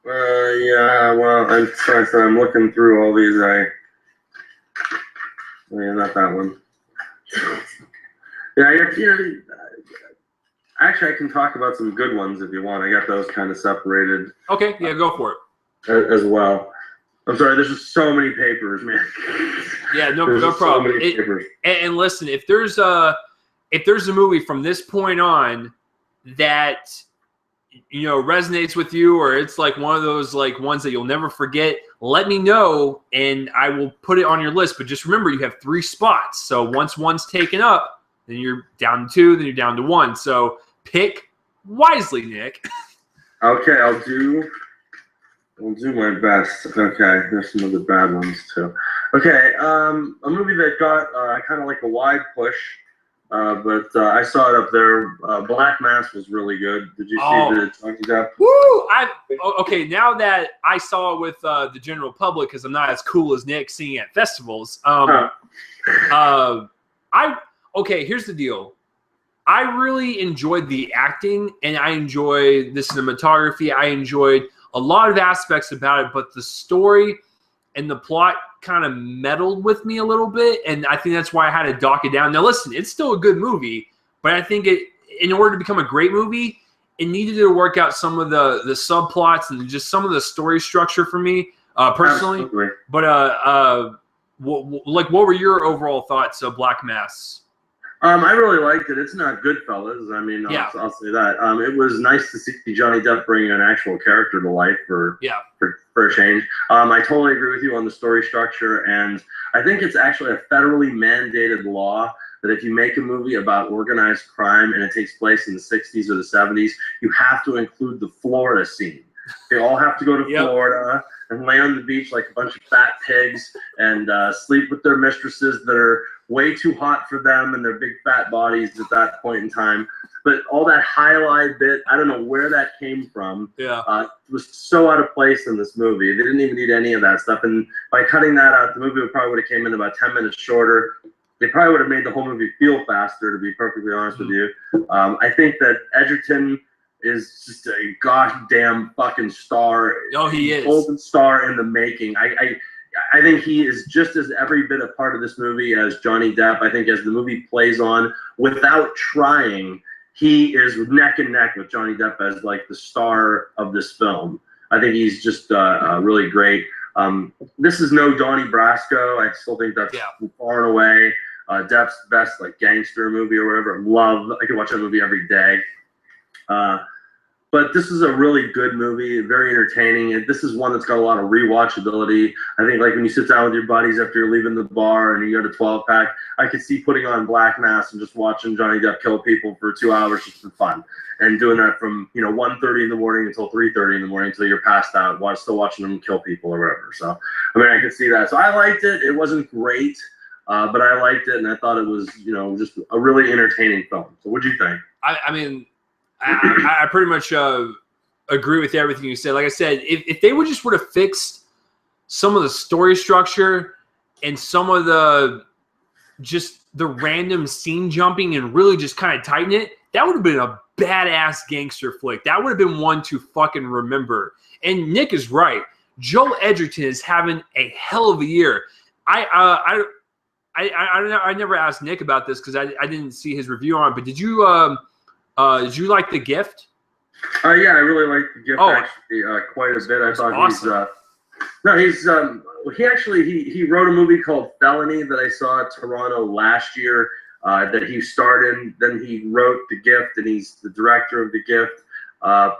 Yeah. Well, I'm looking through all these. Not that one. Yeah, actually, I can talk about some good ones if you want. I got those kind of separated. Okay, yeah, go for it. As well. I'm sorry, there's just so many papers, man. Yeah, no problem. And listen, if there's a movie from this point on that resonates with you, or it's like one of those like ones that you'll never forget, let me know and I will put it on your list. But just remember, you have 3 spots. So once one's taken up, then you're down to 2, then you're down to 1. So pick wisely, Nick. Okay, I'll do my best. Okay, there's some other bad ones too. Okay, a movie that got kind of like a wide push, but I saw it up there. Black Mass was really good. Did you see the Johnny Depp? Woo! Okay, now that I saw it with the general public, because I'm not as cool as Nick seeing at festivals. Okay, here's the deal. I really enjoyed the acting, and I enjoyed the cinematography. I enjoyed a lot of aspects about it, but the story and the plot kind of meddled with me a little bit, and I think that's why I had to dock it down. Now, listen, it's still a good movie, but I think in order to become a great movie, it needed to work out some of the subplots and just some of the story structure for me personally. Absolutely. But what were your overall thoughts of Black Mass? I really liked it. It's not Goodfellas. I mean, I'll say that. It was nice to see Johnny Depp bring an actual character to life for a change. I totally agree with you on the story structure, and I think it's actually a federally mandated law that if you make a movie about organized crime and it takes place in the 60s or the 70s, you have to include the Florida scene. They all have to go to Florida and lay on the beach like a bunch of fat pigs and sleep with their mistresses that are way too hot for them and their big fat bodies at that point in time. But all that highlight bit, I don't know where that came from. It was so out of place in this movie. They didn't even need any of that stuff. And by cutting that out, the movie probably would have came in about 10 minutes shorter. They probably would have made the whole movie feel faster, to be perfectly honest with you. I think that Edgerton is just a goddamn fucking star. Oh, he is. Golden star in the making. I think he is just as every bit a part of this movie as Johnny Depp. I think as the movie plays on, without trying, he is neck and neck with Johnny Depp as like the star of this film. I think he's just really great. This is no Donnie Brasco. I still think that's far and away Depp's best like gangster movie or whatever. I could watch that movie every day. But this is a really good movie, very entertaining. And this is one that's got a lot of rewatchability. I think like when you sit down with your buddies after you're leaving the bar and you got a 12-pack, I could see putting on Black Mass and just watching Johnny Depp kill people for 2 hours just for fun. And doing that from 1:30 in the morning until 3:30 in the morning until you're passed out, still watching them kill people or whatever. So I mean, I could see that. So I liked it. It wasn't great, but I liked it, and I thought it was just a really entertaining film. So what'd you think? I mean, I pretty much agree with everything you said. Like I said, if they would have fixed some of the story structure and some of the random scene jumping and really just kind of tighten it, that would have been a badass gangster flick. That would have been one to fucking remember. And Nick is right. Joel Edgerton is having a hell of a year. I never asked Nick about this because I didn't see his review on it. But did you like The Gift? Yeah, I really liked The Gift actually quite a bit. I thought awesome. He wrote a movie called Felony that I saw at Toronto last year that he starred in. Then he wrote The Gift, and he's the director of The Gift.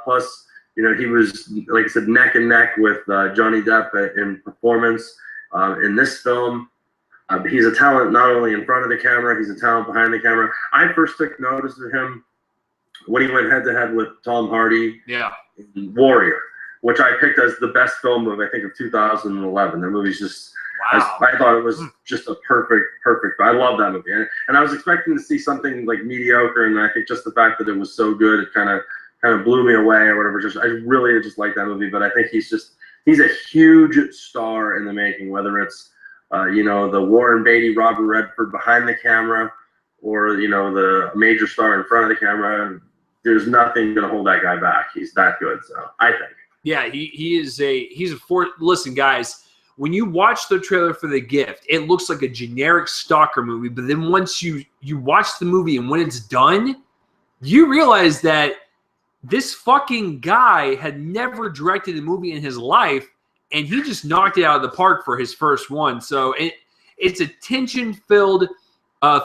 Plus, he was, like I said, neck and neck with Johnny Depp in performance in this film. He's a talent not only in front of the camera, he's a talent behind the camera. I first took notice of him when he went head-to-head with Tom Hardy in Warrior, which I picked as the best film of, I think, of 2011. That movie's just, wow. I thought it was just a perfect. I love that movie. And I was expecting to see something like mediocre, and I think just the fact that it was so good, it kind of blew me away or whatever. I really just like that movie, but I think he's a huge star in the making, whether it's the Warren Beatty, Robert Redford behind the camera, or the major star in front of the camera. There's nothing gonna hold that guy back. He's that good. So I think. Yeah, he's a fourth. Listen, guys, when you watch the trailer for The Gift, it looks like a generic stalker movie. But then once you watch the movie and when it's done, you realize that this fucking guy had never directed a movie in his life, and he just knocked it out of the park for his first one. So it's a tension-filled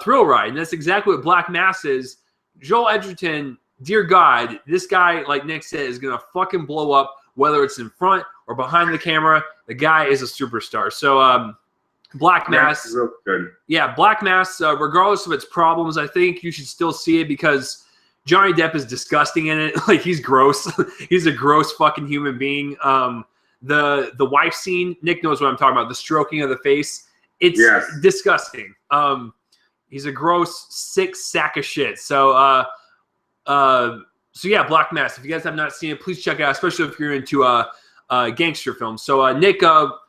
thrill ride, and that's exactly what Black Mass is. Joel Edgerton, dear God, this guy, like Nick said, is going to fucking blow up, whether it's in front or behind the camera. The guy is a superstar. So Black Mass, real good. Yeah, Black Mass, regardless of its problems, I think you should still see it because Johnny Depp is disgusting in it. Like, he's gross. He's a gross fucking human being. The wife scene, Nick knows what I'm talking about, the stroking of the face. It's disgusting. He's a gross, sick sack of shit. So yeah, Black Mass. If you guys have not seen it, please check it out, especially if you're into gangster films. So Nick, what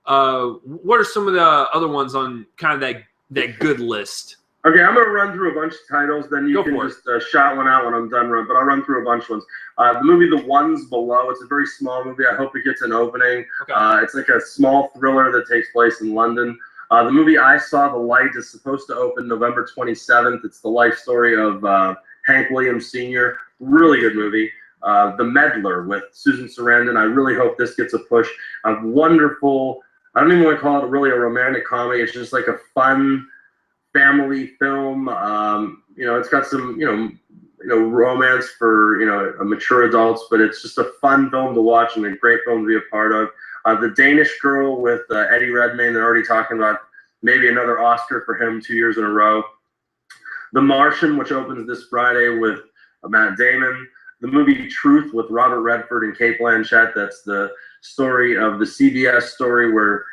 are some of the other ones on kind of that good list? Okay, I'm going to run through a bunch of titles, then you can just shout one out when I'm done running, but I'll run through a bunch of ones. The movie The Ones Below, it's a very small movie. I hope it gets an opening. Okay. It's like a small thriller that takes place in London. The movie I Saw the Light is supposed to open November 27th. It's the life story of Hank Williams Sr. Really good movie. The Meddler with Susan Sarandon. I really hope this gets a push. A wonderful, I don't even want to call it really a romantic comedy. It's just like a fun family film. It's got some, romance for, mature adults, but it's just a fun film to watch and a great film to be a part of. The Danish Girl with Eddie Redmayne, they're already talking about maybe another Oscar for him 2 years in a row. The Martian, which opens this Friday with Matt Damon. The movie Truth with Robert Redford and Cate Blanchett. That's the story of the CBS story where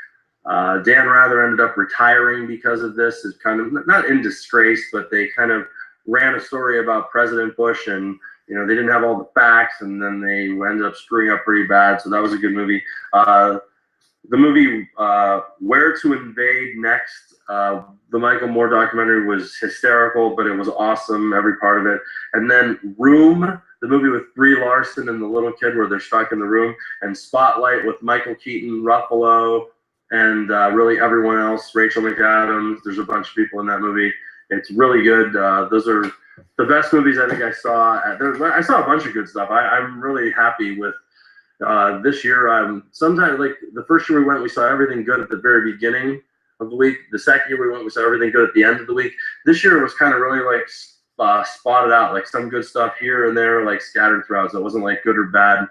Dan Rather ended up retiring because of this. It's kind of not in disgrace, but they kind of ran a story about President Bush, and they didn't have all the facts, and then they ended up screwing up pretty bad. So that was a good movie. The movie Where to Invade Next, the Michael Moore documentary was hysterical, but it was awesome, every part of it. And then Room, the movie with Brie Larson and the little kid where they're stuck in the room, and Spotlight with Michael Keaton, Ruffalo, and really everyone else, Rachel McAdams. There's a bunch of people in that movie. It's really good. Those are the best movies I think I saw. I saw a bunch of good stuff. I'm really happy with this year. Sometimes, like the first year we went, we saw everything good at the very beginning of the week. The second year we went, we saw everything good at the end of the week. This year it was kind of really like spotted out, like some good stuff here and there, like scattered throughout. So it wasn't like good or bad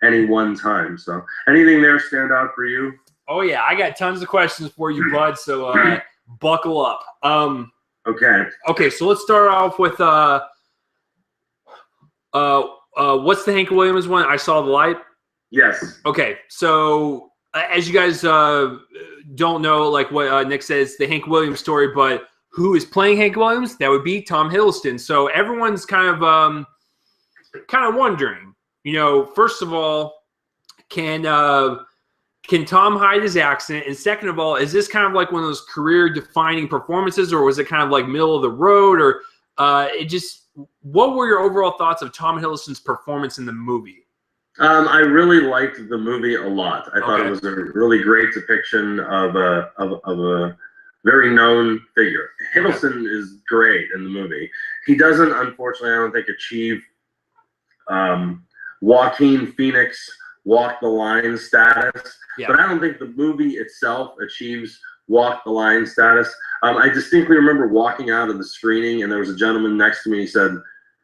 any one time. So anything there stand out for you? Oh yeah, I got tons of questions for you, bud. So buckle up. Okay. So let's start off with what's the Hank Williams one? I Saw the Light. Yes. Okay. So as you guys don't know, like what Nick says, the Hank Williams story, but who is playing Hank Williams? That would be Tom Hiddleston. So everyone's kind of wondering, you know, first of all, can Tom hide his accent? And second of all, is this kind of like one of those career-defining performances, or was it kind of like middle of the road, or what were your overall thoughts of Tom Hiddleston's performance in the movie? I really liked the movie a lot. I thought it was a really great depiction of a very known figure. Hiddleston is great in the movie. He doesn't, unfortunately, I don't think, achieve Joaquin Phoenix walk the line status, but I don't think the movie itself achieves walk the line status. I distinctly remember walking out of the screening, and there was a gentleman next to me. He said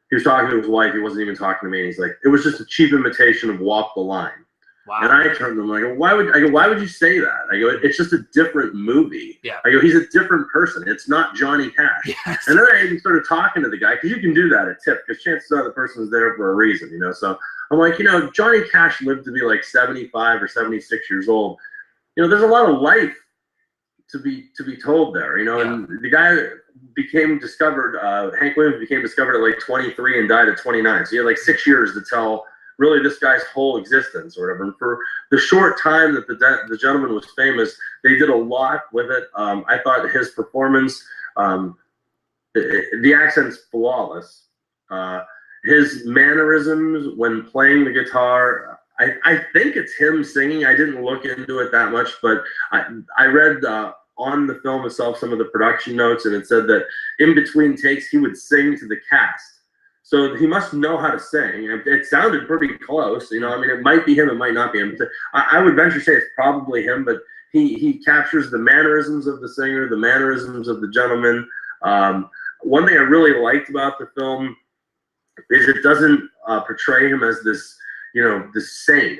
he was talking to his wife. He wasn't even talking to me. And he's like, it was just a cheap imitation of Walk the Line. Wow. And I turned to him, I go, why would you say that? I go, it's just a different movie. Yeah. I go, he's a different person. It's not Johnny Cash. Yes. And then I even started talking to the guy, because you can do that at TIFF, because chances are the person is there for a reason, you know. So I'm like, you know, Johnny Cash lived to be like 75 or 76 years old. You know, there's a lot of life to be told there, you know. And the guy became discovered, Hank Williams became discovered at like 23 and died at 29. So he had like 6 years to tell really this guy's whole existence or whatever. And for the short time that the gentleman was famous, they did a lot with it. I thought his performance, the accent's flawless. His mannerisms when playing the guitar, I think it's him singing. I didn't look into it that much, but I read on the film itself some of the production notes, and it said that in between takes he would sing to the cast. So he must know how to sing. It sounded pretty close, you know. I mean, it might be him, it might not be him. I would venture to say it's probably him, but he captures the mannerisms of the singer, the mannerisms of the gentleman. One thing I really liked about the film is it doesn't portray him as this, you know, this saint.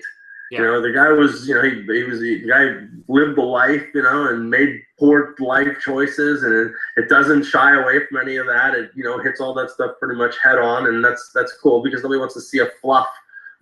Yeah. You know, the guy was, you know, the guy lived the life, you know, and made poor life choices, and it doesn't shy away from any of that. It, you know, hits all that stuff pretty much head on, and that's cool, because nobody wants to see a fluff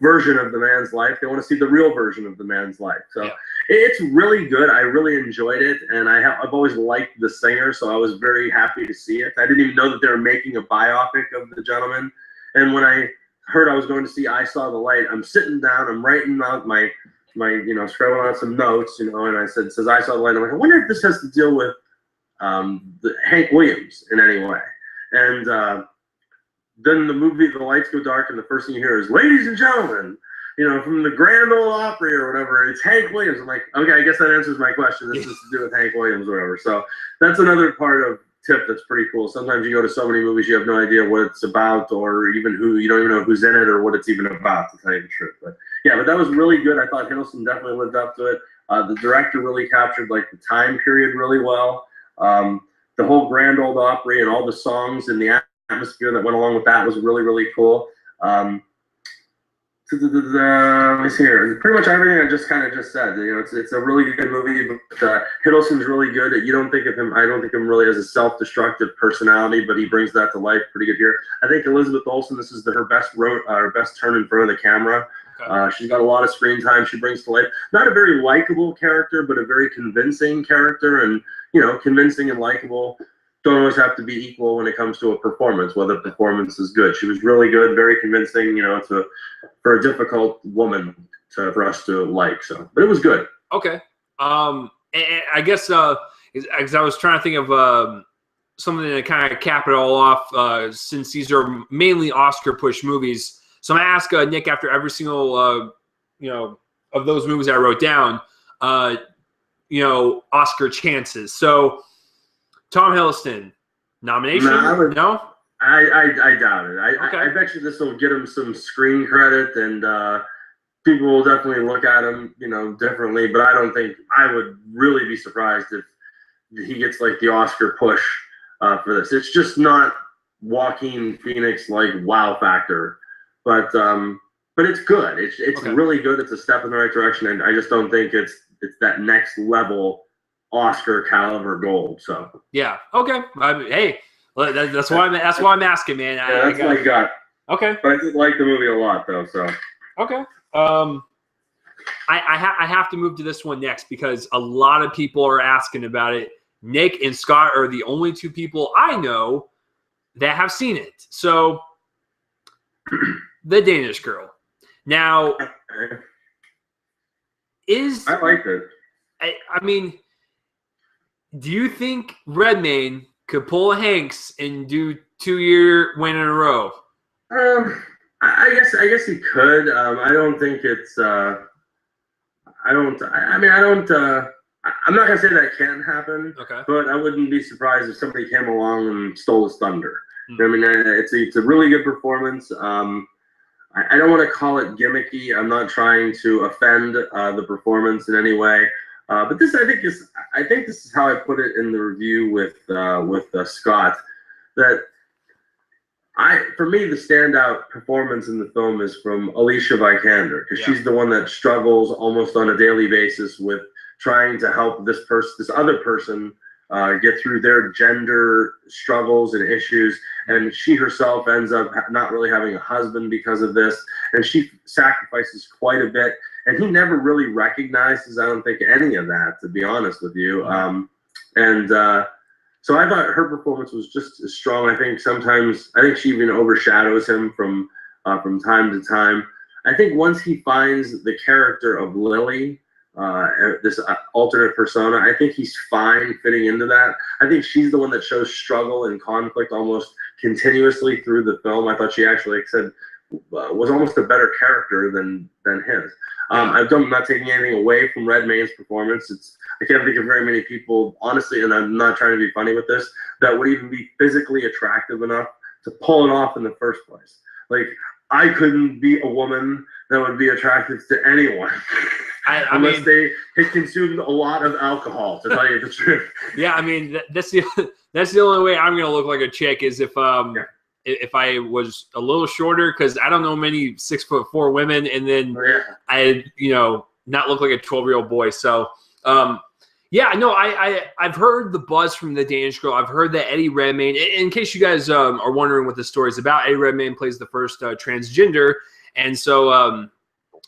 version of the man's life. They want to see the real version of the man's life. So it's really good. I really enjoyed it, and I've always liked the singer, so I was very happy to see it. I didn't even know that they were making a biopic of the gentleman, and when I heard I was going to see I Saw the Light, I'm sitting down, I'm writing out my you know, scribbling out some notes, you know, and I says I Saw the Light. I'm like, I wonder if this has to deal with Hank Williams in any way. And then the movie, the lights go dark, and the first thing you hear is, ladies and gentlemen, you know, from the Grand Ole Opry or whatever, it's Hank Williams. I'm like, okay, I guess that answers my question. This is to do with Hank Williams or whatever. So that's another part of tip that's pretty cool. Sometimes you go to so many movies, you have no idea what it's about, or even you don't even know who's in it or what it's even about, to tell you the truth. But yeah, but that was really good. I thought Hiddleston definitely lived up to it. The director really captured like the time period really well. The whole Grand Ole Opry and all the songs and the atmosphere that went along with that was really, really cool. Let me see here. Pretty much everything I just said. You know, it's a really good movie. But Hiddleston's really good. You don't think of him. I don't think of him really as a self-destructive personality, but he brings that to life pretty good here. I think Elizabeth Olsen, this is her best turn in front of the camera. Okay. She's got a lot of screen time. She brings to life not a very likable character, but a very convincing character. And you know, convincing and likable don't always have to be equal when it comes to a performance, whether the performance is good. She was really good, very convincing, you know, for a difficult woman for us to like. So, but it was good. Okay. And I guess because I was trying to think of something to kind of cap it all off, since these are mainly Oscar push movies. So I'm gonna ask Nick, after every single you know, of those movies I wrote down, you know, Oscar chances. So Tom Hiddleston, nomination? No? I doubt it. Okay. I bet you this will get him some screen credit, and people will definitely look at him, you know, differently. But I don't think, I would really be surprised if he gets like the Oscar push for this. It's just not Joaquin Phoenix like wow factor, but it's good. It's Okay. really good. It's a step in the right direction, and I just don't think it's that next level Oscar caliber gold. So Yeah. Okay. Hey, that's why I'm asking, man. Yeah, that's what I got. Okay. But I did like the movie a lot, though. So Okay. I have to move to this one next because a lot of people are asking about it. Nick and Scott are the only two people I know that have seen it. So, The Danish Girl. Now, I liked it. I mean, do you think Redmayne could pull a Hanks and do 2-year win in a row? I guess he could. I don't think it's. I'm not gonna say that can't happen. Okay. But I wouldn't be surprised if somebody came along and stole his thunder. You know what I mean, it's a really good performance. I don't want to call it gimmicky. I'm not trying to offend the performance in any way. But this, I think this is how I put it in the review with Scott. That for me, the standout performance in the film is from Alicia Vikander, because she's the one that struggles almost on a daily basis with trying to help this other person get through their gender struggles and issues, and she herself ends up not really having a husband because of this, and she sacrifices quite a bit, and he never really recognizes, I don't think, any of that, to be honest with you. So I thought her performance was just as strong. I think she even overshadows him from time to time. I think once he finds the character of Lily, this alternate persona, I think he's fine fitting into that. I think she's the one that shows struggle and conflict almost continuously through the film. I thought she actually, like I said, was almost a better character than his. I'm not taking anything away from Redmayne's performance. I can't think of very many people, honestly, and I'm not trying to be funny with this, that would even be physically attractive enough to pull it off in the first place. Like, I couldn't be a woman that would be attractive to anyone. Unless they had consumed a lot of alcohol, to tell you the truth. Yeah, I mean, that's the only way I'm gonna look like a chick is if I was a little shorter, because I don't know many 6'4" women, and then I not look like a 12-year-old boy. So I've heard the buzz from The Danish Girl. I've heard that Eddie Redmayne, in case you guys are wondering what the story is about, Eddie Redmayne plays the first transgender, and so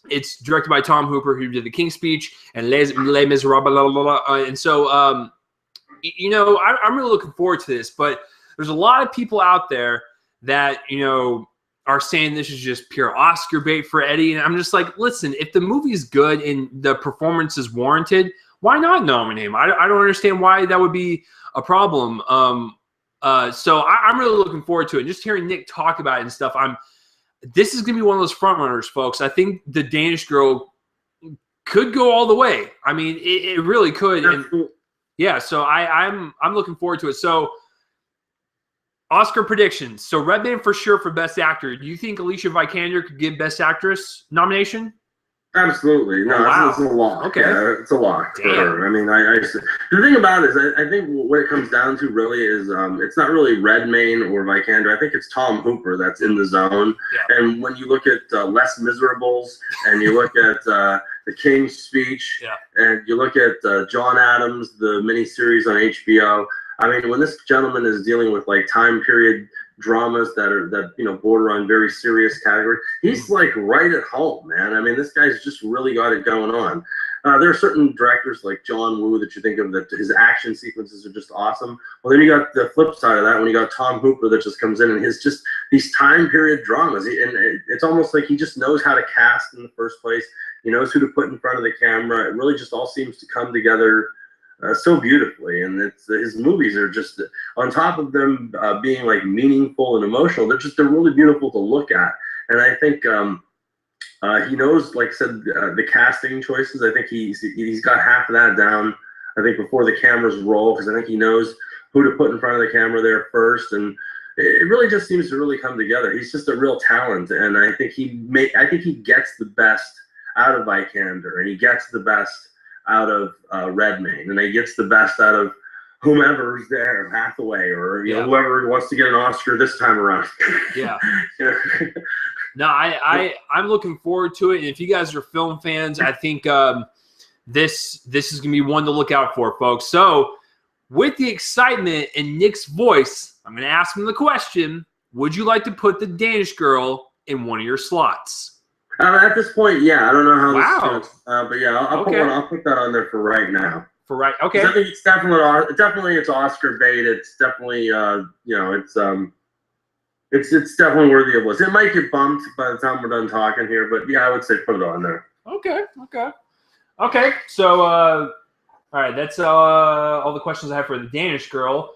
it's directed by Tom Hooper, who did The King's Speech and Les Miserables, and so I'm really looking forward to this. But there's a lot of people out there that are saying this is just pure Oscar bait for Eddie, and I'm just like, listen, if the movie's good and the performance is warranted, why not nominate him? I don't understand why that would be a problem. So I'm really looking forward to it. Just hearing Nick talk about it and stuff, this is going to be one of those front runners, folks. I think The Danish Girl could go all the way. I mean, it really could. And yeah, so I'm looking forward to it. So Oscar predictions. So Redmayne for sure for Best Actor. Do you think Alicia Vikander could get Best Actress nomination? Absolutely. No, wow. It's a lock. Okay. Yeah, it's a lock for her. I mean, the thing about it is I think what it comes down to really is it's not really Redmayne or Vikander. I think it's Tom Hooper that's in the zone. Yeah. And when you look at Les Miserables and you look at The King's Speech and you look at John Adams, the miniseries on HBO, I mean, when this gentleman is dealing with like time period dramas that border on very serious category, he's like right at home, man. I mean, this guy's just really got it going on. There are certain directors like John Woo that you think of that his action sequences are just awesome. Well, then you got the flip side of that when you got Tom Hooper that just comes in and his just these time period dramas. And it's almost like he just knows how to cast in the first place. He knows who to put in front of the camera. It really just all seems to come together so beautifully, and his movies are just, on top of them being like meaningful and emotional, they're really beautiful to look at. And I think he knows, like I said, the casting choices. I think he's got half of that down. I think before the cameras roll, because I think he knows who to put in front of the camera there first, and it really just seems to really come together. He's just a real talent, and I think he gets the best out of Vikander, and he gets the best out of Redmayne, and he gets the best out of whomever's there, Hathaway, or whoever wants to get an Oscar this time around. Yeah. No, I'm looking forward to it. And if you guys are film fans, I think this is gonna be one to look out for, folks. So with the excitement in Nick's voice, I'm gonna ask him the question: would you like to put the Danish Girl in one of your slots? At this point, yeah. I don't know how Wow. this goes, but yeah, I'll put that on there for right now. Okay. I think it's definitely it's Oscar bait. It's definitely it's definitely worthy of a list. It might get bumped by the time we're done talking here, but yeah, I would say put it on there. Okay. So all right, that's all the questions I have for the Danish Girl.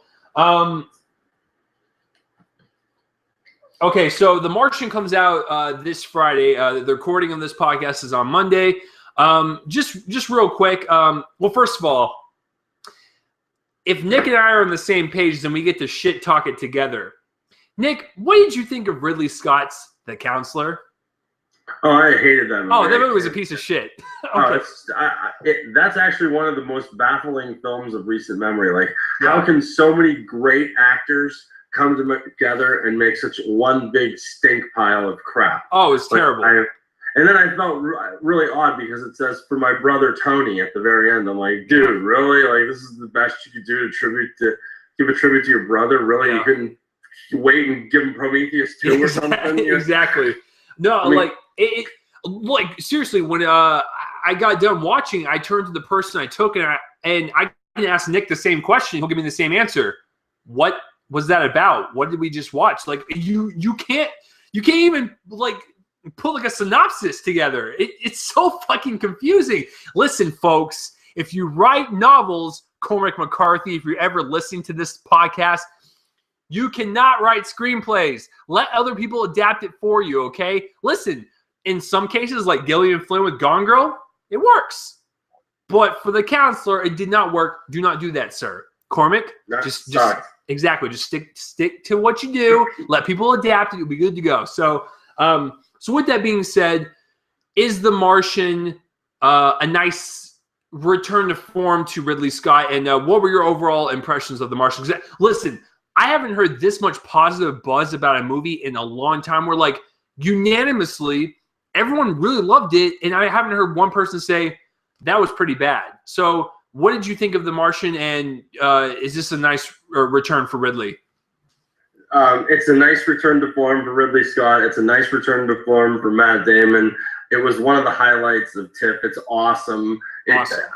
Okay, so The Martian comes out this Friday. The recording of this podcast is on Monday. Just real quick. Well, first of all, if Nick and I are on the same page, then we get to shit talk it together. Nick, what did you think of Ridley Scott's The Counselor? Oh, I hated that movie. Oh, that movie was a piece of shit. Okay. That's actually one of the most baffling films of recent memory. Like, how can so many great actors come together and make such one big stink pile of crap? Oh, it's terrible. And then I felt really odd because it says "for my brother Tony" at the very end. I'm like, dude, really? Like, this is the best you could do to give a tribute to your brother? Really? Yeah. You couldn't wait and give him Prometheus 2 or something? Exactly. No, I mean, like seriously, when I got done watching, I turned to the person I took and I can ask Nick the same question. He'll give me the same answer. What was that about? What did we just watch? Like, you can't even like put like a synopsis together. It's so fucking confusing. Listen, folks, if you write novels, Cormac McCarthy, if you're ever listening to this podcast, you cannot write screenplays. Let other people adapt it for you, okay? Listen, in some cases, like Gillian Flynn with Gone Girl, it works. But for The Counselor, it did not work. Do not do that, sir. Cormac, just stick to what you do. Let people adapt it. You'll be good to go. So with that being said, is The Martian a nice return to form to Ridley Scott? And what were your overall impressions of The Martian? Listen, I haven't heard this much positive buzz about a movie in a long time where, like, unanimously, everyone really loved it, and I haven't heard one person say that was pretty bad. So what did you think of The Martian, and is this a nice return for Ridley? It's a nice return to form for Ridley Scott. It's a nice return to form for Matt Damon. It was one of the highlights of TIFF. It's awesome.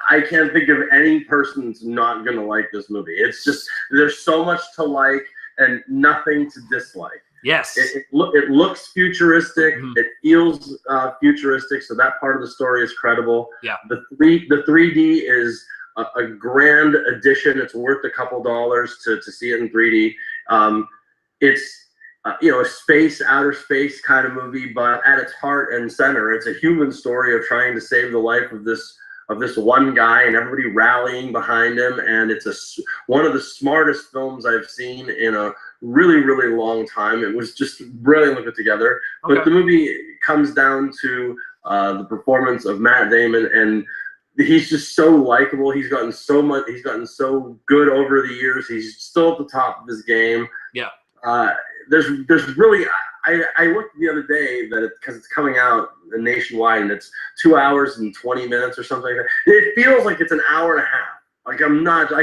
I can't think of any person that's not going to like this movie. It's just, there's so much to like and nothing to dislike. Yes. It looks futuristic. Mm-hmm. It feels futuristic, so that part of the story is credible. Yeah. The 3D is a grand addition. It's worth a couple dollars to see it in 3D. It's a outer space kind of movie, but at its heart and center, it's a human story of trying to save the life of this one guy and everybody rallying behind him. And it's one of the smartest films I've seen in a really, really long time. It was just brilliantly put together. Okay. But the movie comes down to the performance of Matt Damon, and he's just so likable. He's gotten so good over the years. He's still at the top of his game. Yeah. There's really, I looked the other day that because it's coming out nationwide and it's 2 hours and 20 minutes or something like that. It feels like it's an hour and a half. Like,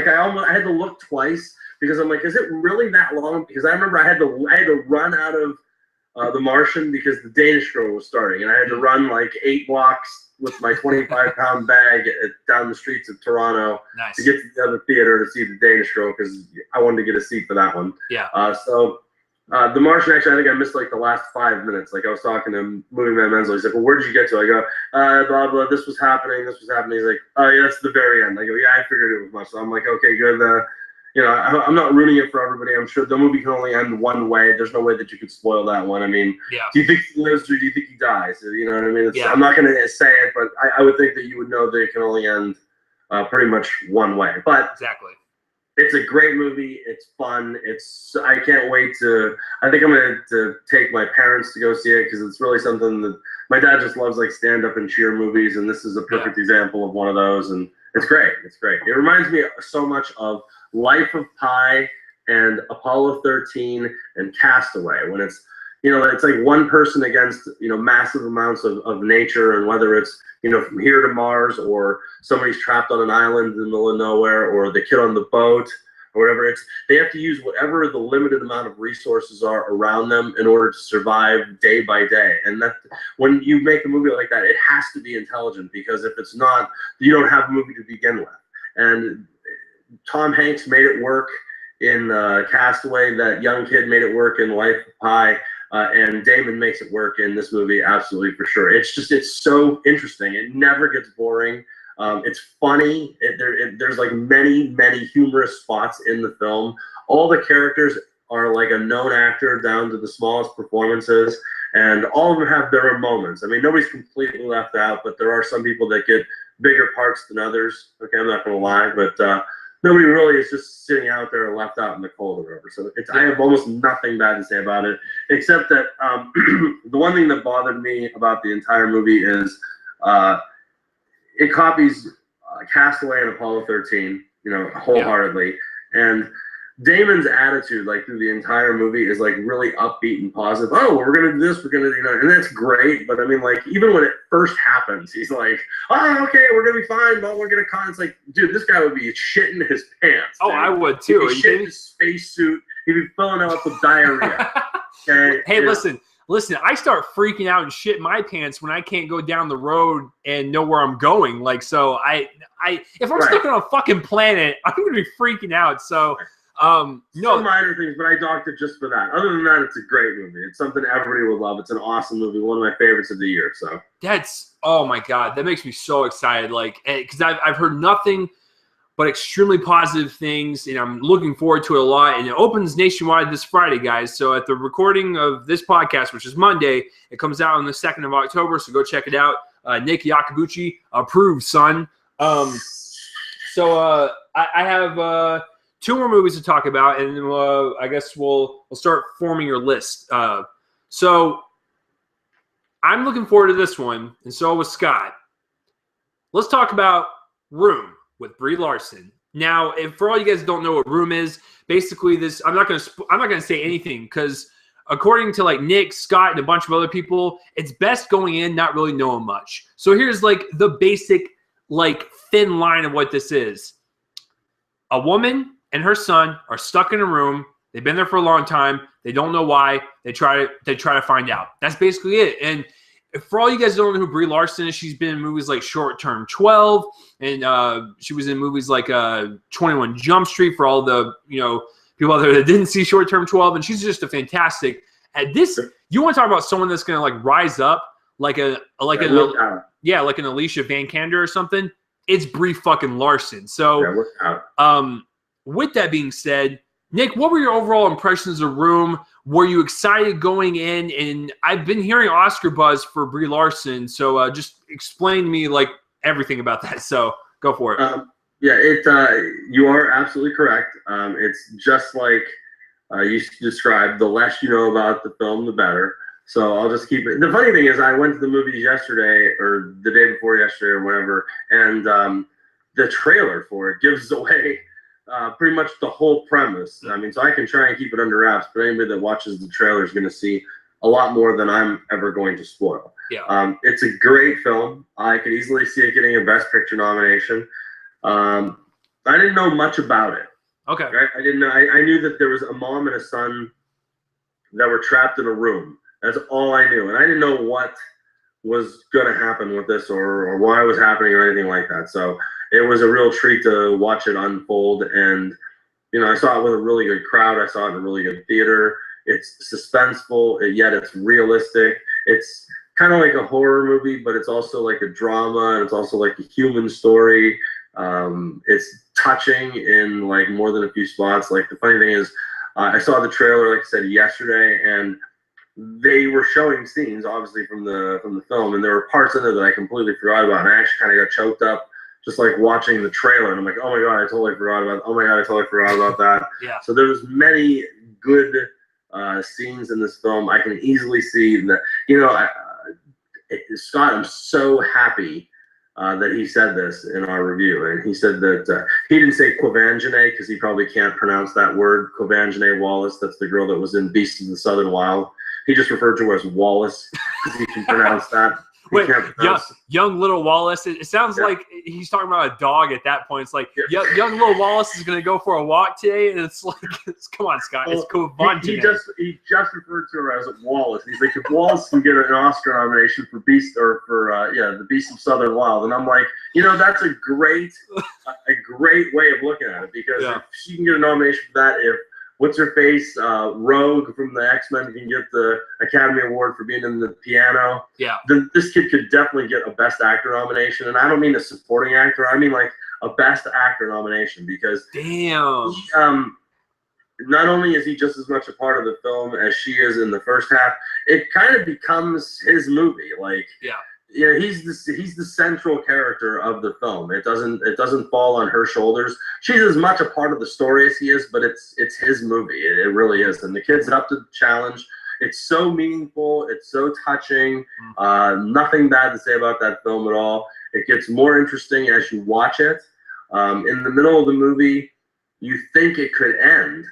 I had to look twice because I'm like, is it really that long? Because I remember I had to run out of The Martian because the Danish Girl was starting, and I had to run like 8 blocks with my 25-pound bag down the streets of Toronto to get to the other theater to see the Danish Girl because I wanted to get a seat for that one. Yeah. The Martian, actually, I think I missed like the last 5 minutes. Like, I was talking to Movie Man Menzel. He's like, well, where did you get to? I go, blah, blah, this was happening. He's like, oh, yeah, that's the very end. I go, yeah, I figured it was much. So I'm like, okay, good. I'm not ruining it for everybody. I'm sure the movie can only end one way. There's no way that you could spoil that one. I mean, do you think he lives or do you think he dies? You know what I mean? I'm not going to say it, but I would think that you would know that it can only end pretty much one way. But exactly. It's a great movie. It's fun. I can't wait I think I'm going to take my parents to go see it because it's really something that my dad just loves, like stand-up and cheer movies, and this is a perfect example of one of those, and it's great. It's great. It reminds me so much of Life of Pi and Apollo 13 and Castaway, when it's, it's like one person against, massive amounts of nature, and whether it's, from here to Mars, or somebody's trapped on an island in the middle of nowhere, or the kid on the boat, or whatever. They have to use whatever the limited amount of resources are around them in order to survive day by day. And that, when you make a movie like that, it has to be intelligent, because if it's not, you don't have a movie to begin with. And Tom Hanks made it work in Castaway. That young kid made it work in Life of Pi. And Damon makes it work in this movie, absolutely, for sure. It's so interesting. It never gets boring. It's funny. There's like many humorous spots in the film. All the characters are like a known actor down to the smallest performances, and all of them have their own moments. I mean, nobody's completely left out, but there are some people that get bigger parts than others. Okay, I'm not going to lie, but nobody really is just sitting out there left out in the cold or whatever. So I have almost nothing bad to say about it, except that the one thing that bothered me about the entire movie is it copies Castaway and Apollo 13, wholeheartedly. Yeah. And Damon's attitude, like, through the entire movie is, like, really upbeat and positive. Oh, we're going to do this, we're going to, and that's great. But, I mean, like, even when it first happens, he's like, oh, okay, we're going to be fine, but we're going to con. It's like, dude, this guy would be shitting his pants. Oh, dude. I would, too. He'd be shitting his spacesuit. He'd be filling out with diarrhea. Okay? Hey, listen, I start freaking out and shit my pants when I can't go down the road and know where I'm going. Like, so if I'm stuck on a fucking planet, I'm going to be freaking out. So, no. Some minor things, but I docked it just for that. Other than that, it's a great movie. It's something everybody will love. It's an awesome movie. One of my favorites of the year. So oh my God, that makes me so excited. Like, because I've heard nothing but extremely positive things, and I'm looking forward to it a lot. And it opens nationwide this Friday, guys. So at the recording of this podcast, which is Monday, it comes out on the 2nd of October. So go check it out. Nick Iacobucci approved, son. So I have 2 more movies to talk about, and I guess we'll start forming your list. So I'm looking forward to this one, and so was Scott. Let's talk about Room with Brie Larson. Now, if for all you guys don't know what Room is, basically this, I'm not gonna say anything, because according to like Nick, Scott, and a bunch of other people, it's best going in not really knowing much. So here's like the basic, like, thin line of what this is. A woman and her son are stuck in a room. They've been there for a long time. They don't know why. They try to find out. That's basically it. And for all you guys who don't know who Brie Larson is, she's been in movies like Short Term 12, and she was in movies like 21 Jump Street, for all the people out there that didn't see Short Term 12, and she's just a fantastic. At this, you want to talk about someone that's going to like rise up like an Alicia Vikander or something? It's Brie fucking Larson. So with that being said, Nick, what were your overall impressions of Room? Were you excited going in? And I've been hearing Oscar buzz for Brie Larson, so just explain to me like everything about that. So go for it. You are absolutely correct. It's just like you described. The less you know about the film, the better. So I'll just keep it. The funny thing is, I went to the movies yesterday, or the day before yesterday, or whatever, and the trailer for it gives away pretty much the whole premise. I mean, so I can try and keep it under wraps, but anybody that watches the trailer is going to see a lot more than I'm ever going to spoil. Yeah. It's a great film. I could easily see it getting a Best Picture nomination. I didn't know much about it. Okay. Right? I didn't know. I knew that there was a mom and a son that were trapped in a room. That's all I knew, and I didn't know what was going to happen with this, or why it was happening, or anything like that. So it was a real treat to watch it unfold, and I saw it with a really good crowd. I saw it in a really good theater. It's suspenseful, yet it's realistic. It's kind of like a horror movie, but it's also like a drama, and it's also like a human story. It's touching in like more than a few spots. Like, the funny thing is, I saw the trailer, like I said, yesterday, and they were showing scenes, obviously, from the film, and there were parts in there that I completely forgot about, and I actually kind of got choked up just like watching the trailer, and I'm like, oh my god, I totally forgot about. Oh my god, I totally forgot about that. Yeah. So there's many good scenes in this film. I can easily see that. Scott, I'm so happy that he said this in our review, and he said that he didn't say Quvangene because he probably can't pronounce that word. Quvangene Wallace, that's the girl that was in Beasts of the Southern Wild. He just referred to her as Wallace because he can pronounce that. Wait, young little Wallace. It sounds like he's talking about a dog at that point. It's like young little Wallace is going to go for a walk today, and it's like, come on, Scott. It's Quvangene. He just referred to her as Wallace. He's like, if Wallace can get an Oscar nomination for the Beast of Southern Wild, and I'm like, that's a great way of looking at it, because if she can get a nomination for that, if what's-her-face, Rogue from the X-Men can get the Academy Award for being in the piano. Yeah. Then this kid could definitely get a Best Actor nomination. And I don't mean a supporting actor. I mean, like, a Best Actor nomination, because damn. Not only is he just as much a part of the film as she is in the first half, it kind of becomes his movie. Like, he's the central character of the film. It doesn't fall on her shoulders. She's as much a part of the story as he is, but it's his movie. It really is. And the kid's up to the challenge. It's so meaningful. It's so touching. Nothing bad to say about that film at all. It gets more interesting as you watch it. In the middle of the movie, you think it could end.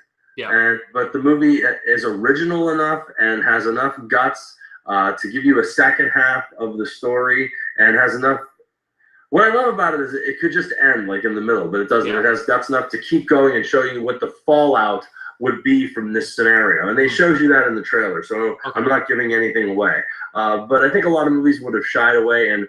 But the movie is original enough and has enough guts to give you a second half of the story, and has enough. What I love about it is it could just end like in the middle, but it doesn't. It has guts enough to keep going and show you what the fallout would be from this scenario, and they showed you that in the trailer. So I'm not giving anything away, but I think a lot of movies would have shied away, and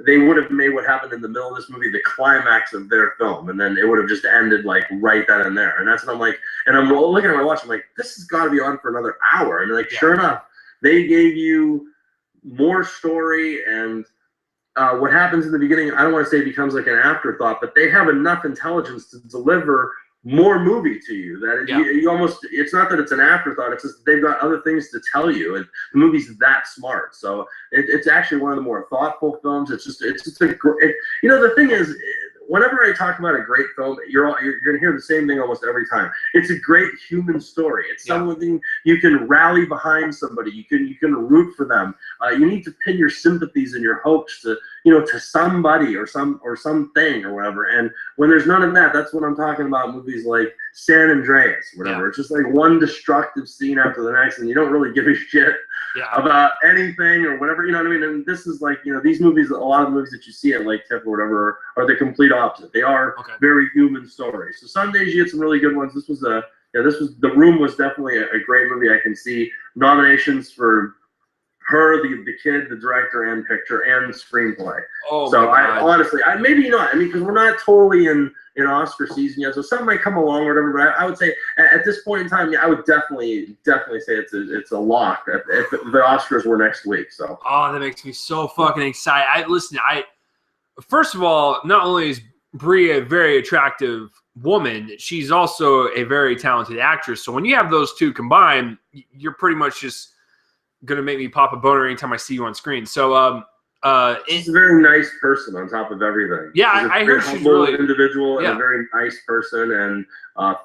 they would have made what happened in the middle of this movie the climax of their film, and then it would have just ended like right then and there. And that's what I'm like, and I'm looking at my watch, I'm like, this has got to be on for another hour. And like, sure enough, they gave you more story, and what happens in the beginning, I don't want to say it becomes like an afterthought, but they have enough intelligence to deliver more movie to you that you almost, it's not that it's an afterthought, it's just they've got other things to tell you, and the movie's that smart. So it's actually one of the more thoughtful films. It's just a great, the thing is, whenever I talk about a great film, you're going to hear the same thing almost every time. It's a great human story. It's something you can rally behind somebody. You can root for them. You need to pin your sympathies and your hopes to somebody or something or whatever. And when there's none of that, that's what I'm talking about. Movies like San Andreas, whatever. It's just like one destructive scene after the next, and you don't really give a shit about anything or whatever. You know what I mean? And this is like, these movies, a lot of movies that you see at like TIFF or whatever, are the complete opposite. They are very human stories. So some days you get some really good ones. This was The Room was definitely a great movie. I can see nominations for her, the kid, the director, and picture, and screenplay. So I honestly, maybe not. I mean, because we're not totally in Oscar season yet, so some might come along or whatever. But I would say at this point in time, I would definitely say it's a lock if the Oscars were next week. So that makes me so fucking excited. First of all, not only is Brie a very attractive woman, she's also a very talented actress. So when you have those two combined, you're pretty much just gonna make me pop a boner anytime I see you on screen. So she's a very nice person on top of everything. Yeah, I heard she's really individual and a very nice person. And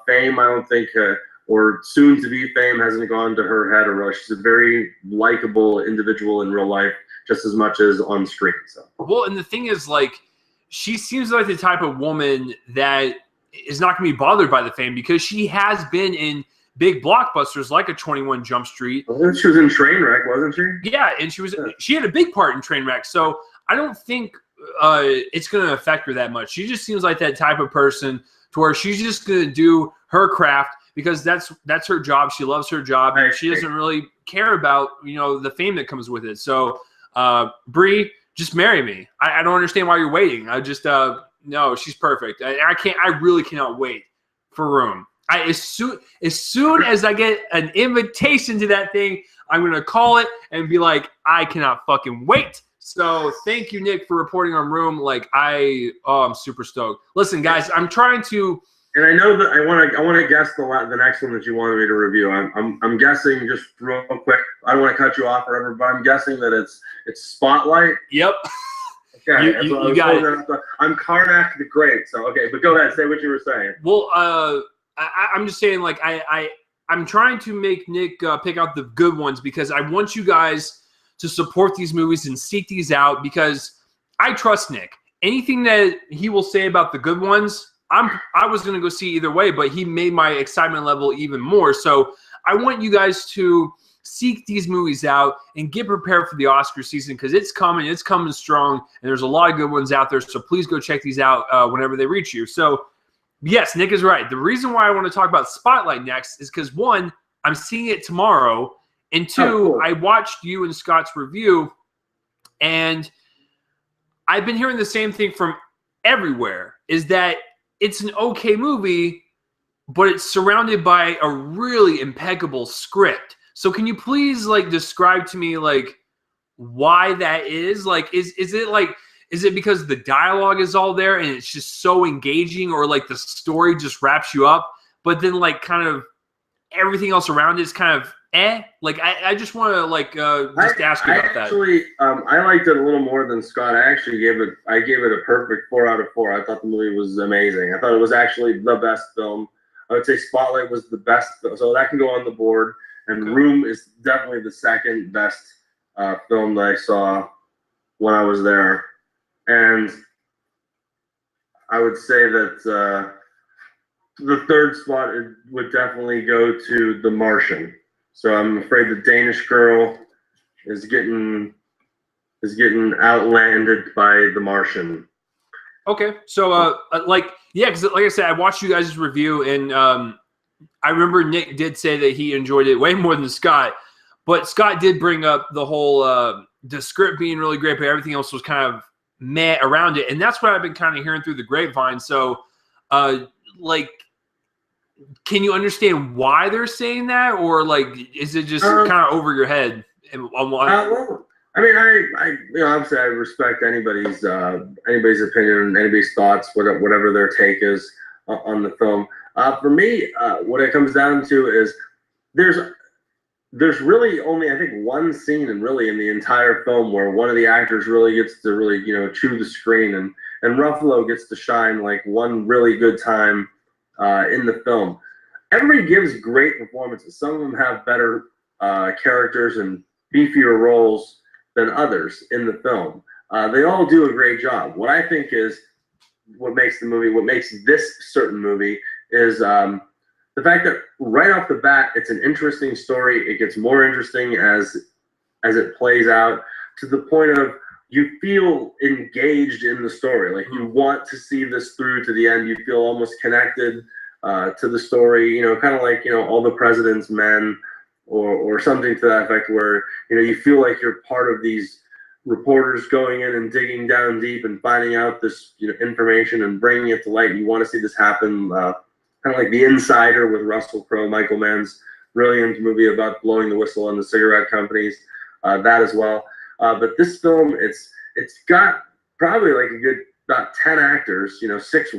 fame, I don't think, or soon to be fame, hasn't gone to her head. Or she's a very likable individual in real life, just as much as on screen. So well, and the thing is, like, she seems like the type of woman that is not gonna be bothered by the fame, because she has been in big blockbusters like a 21 Jump Street. She was in Trainwreck, wasn't she? Yeah, and she had a big part in Trainwreck. So I don't think it's going to affect her that much. She just seems like that type of person to where she's just going to do her craft because that's her job. She loves her job, and she doesn't really care about the fame that comes with it. So Brie, just marry me. I don't understand why you're waiting. I just no, she's perfect. I really cannot wait for Room. As soon as I get an invitation to that thing, I'm going to call it and be like, I cannot fucking wait. So thank you, Nick, for reporting on Room. Like, I'm super stoked. Listen, guys, I'm trying to. And I know that I want to guess the next one that you wanted me to review. I'm guessing, just real quick. I don't want to cut you off forever, but I'm guessing that it's Spotlight. Yep. Okay, you got it. I'm Karnak the Great. So okay, but go ahead, say what you were saying. Well, I'm just saying, like, I'm trying to make Nick pick out the good ones, because I want you guys to support these movies and seek these out, because I trust Nick. Anything that he will say about the good ones, I was going to go see either way, but he made my excitement level even more. So I want you guys to seek these movies out and get prepared for the Oscar season, because it's coming strong, and there's a lot of good ones out there. So please go check these out whenever they reach you. So yes, Nick is right. The reason why I want to talk about Spotlight next is because, one, I'm seeing it tomorrow, and two, cool. I watched you and Scott's review, and I've been hearing the same thing from everywhere, is that it's an okay movie, but it's surrounded by a really impeccable script. So can you please describe to me why that is? Is it because the dialogue is all there and it's just so engaging, or the story just wraps you up, but then kind of everything else around it is kind of eh? I just want to just ask you about that. Actually, I liked it a little more than Scott. I gave it a perfect 4 out of 4. I thought the movie was amazing. I thought it was actually the best film. I would say Spotlight was the best, so that can go on the board. And okay. Room is definitely the second best film that I saw when I was there. And I would say that the third spot would definitely go to The Martian. So I'm afraid the Danish Girl is getting outlanded by The Martian. Okay, so yeah, because like I said, I watched you guys' review, and I remember Nick did say that he enjoyed it way more than Scott, but Scott did bring up the whole the script being really great, but everything else was kind of meh around it, and that's what I've been kind of hearing through the grapevine. So, can you understand why they're saying that, or is it just kind of over your head? Well, I mean, I obviously I respect anybody's opinion, anybody's thoughts, whatever their take is on the film. For me, what it comes down to is there's really only, I think, one scene in the entire film where one of the actors really gets to chew the screen, and Ruffalo gets to shine one really good time in the film. Everybody gives great performances. Some of them have better characters and beefier roles than others in the film. They all do a great job. What I think is what makes this certain movie is the fact that right off the bat, it's an interesting story. It gets more interesting as it plays out, to the point of you feel engaged in the story. You want to see this through to the end. You feel almost connected to the story, kind of like All the President's Men, or something to that effect, where you feel like you're part of these reporters going in and digging down deep and finding out this information and bringing it to light. You want to see this happen, kind of like The Insider with Russell Crowe, Michael Mann's brilliant movie about blowing the whistle on the cigarette companies, that as well. But this film, it's got probably a good about 10 actors, 6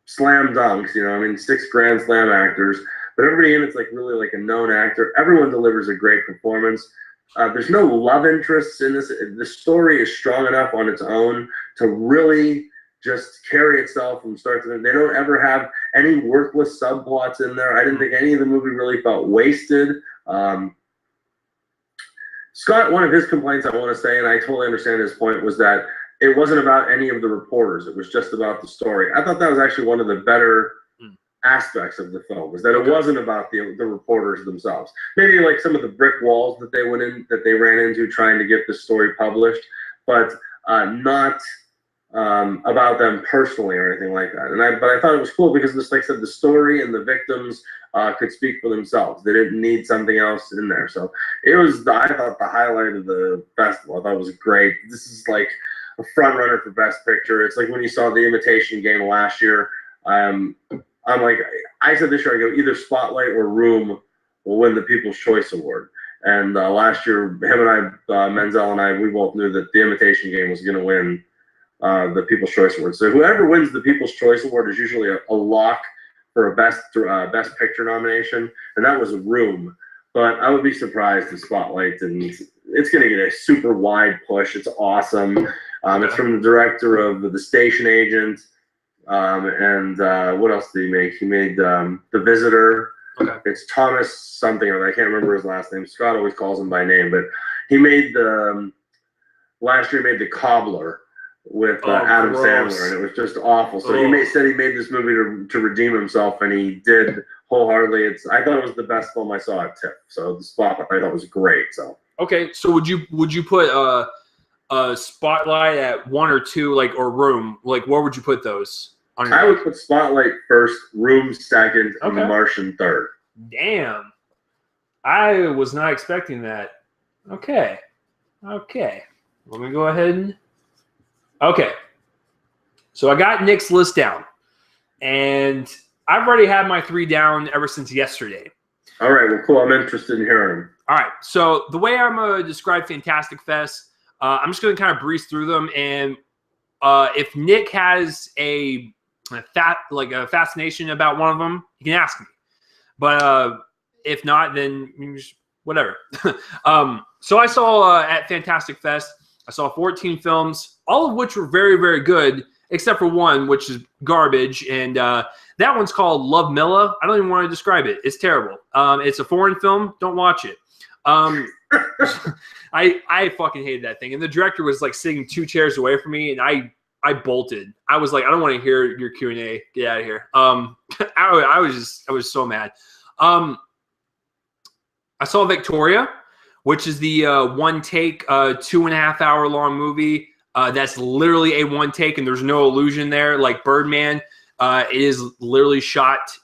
slam dunks, 6 Grand Slam actors. But everybody in it's really a known actor. Everyone delivers a great performance. There's no love interests in this. The story is strong enough on its own to really just carry itself from start to finish. They don't ever have any worthless subplots in there. I didn't think any of the movie really felt wasted. Scott, one of his complaints, I want to say, and I totally understand his point, was that it wasn't about any of the reporters. It was just about the story. I thought that was actually one of the better aspects of the film, was that it wasn't about the reporters themselves. Maybe some of the brick walls that they ran into trying to get the story published, but not about them personally or anything like that. But I thought it was cool because, like I said, the story and the victims could speak for themselves. They didn't need something else in there. So it was, I thought, the highlight of the festival. I thought it was great. This is a front runner for Best Picture. It's like when you saw The Imitation Game last year. I said this year, I go, either Spotlight or Room will win the People's Choice Award. And last year, him and I, Menzel and I, we both knew that The Imitation Game was going to win the People's Choice Award. So whoever wins the People's Choice Award is usually a lock for a Best Picture nomination, and that was Room. But I would be surprised if Spotlight didn't. It's going to get a super wide push. It's awesome. It's from the director of The Station Agent. And what else did he make? He made The Visitor. Okay. It's Thomas something, or I can't remember his last name. Scott always calls him by name, but he made last year he made The Cobbler, with Adam gross. Sandler, and it was just awful. So Oh. said he made this movie to redeem himself, and he did wholeheartedly. I thought it was the best film I saw at TIFF. So the Spotlight I thought was great. So okay, so would you put a Spotlight at 1 or 2, like, or Room? Like, where would you put those? I would put Spotlight first, Room second, and The Martian third. Damn, I was not expecting that. Okay, let me go ahead and. Okay, so I got Nick's list down, and I've already had my 3 down ever since yesterday. All right, well, cool. I'm interested in hearing them. All right, so the way I'm going to describe Fantastic Fest, I'm just going to kind of breeze through them, and if Nick has a fascination about one of them, he can ask me. But if not, then just whatever. So I saw at Fantastic Fest, I saw 14 films, all of which were very, very good, except for one, which is garbage. And that one's called Love Milla. I don't even want to describe it. It's terrible. It's a foreign film. Don't watch it. I fucking hated that thing. And the director was like sitting 2 chairs away from me, and I bolted. I was like, I don't want to hear your Q&A. Get out of here. I was so mad. I saw Victoria, which is the 1 take, 2.5 hour long movie. That's literally a 1 take, and there's no illusion there. Like Birdman, it is literally shot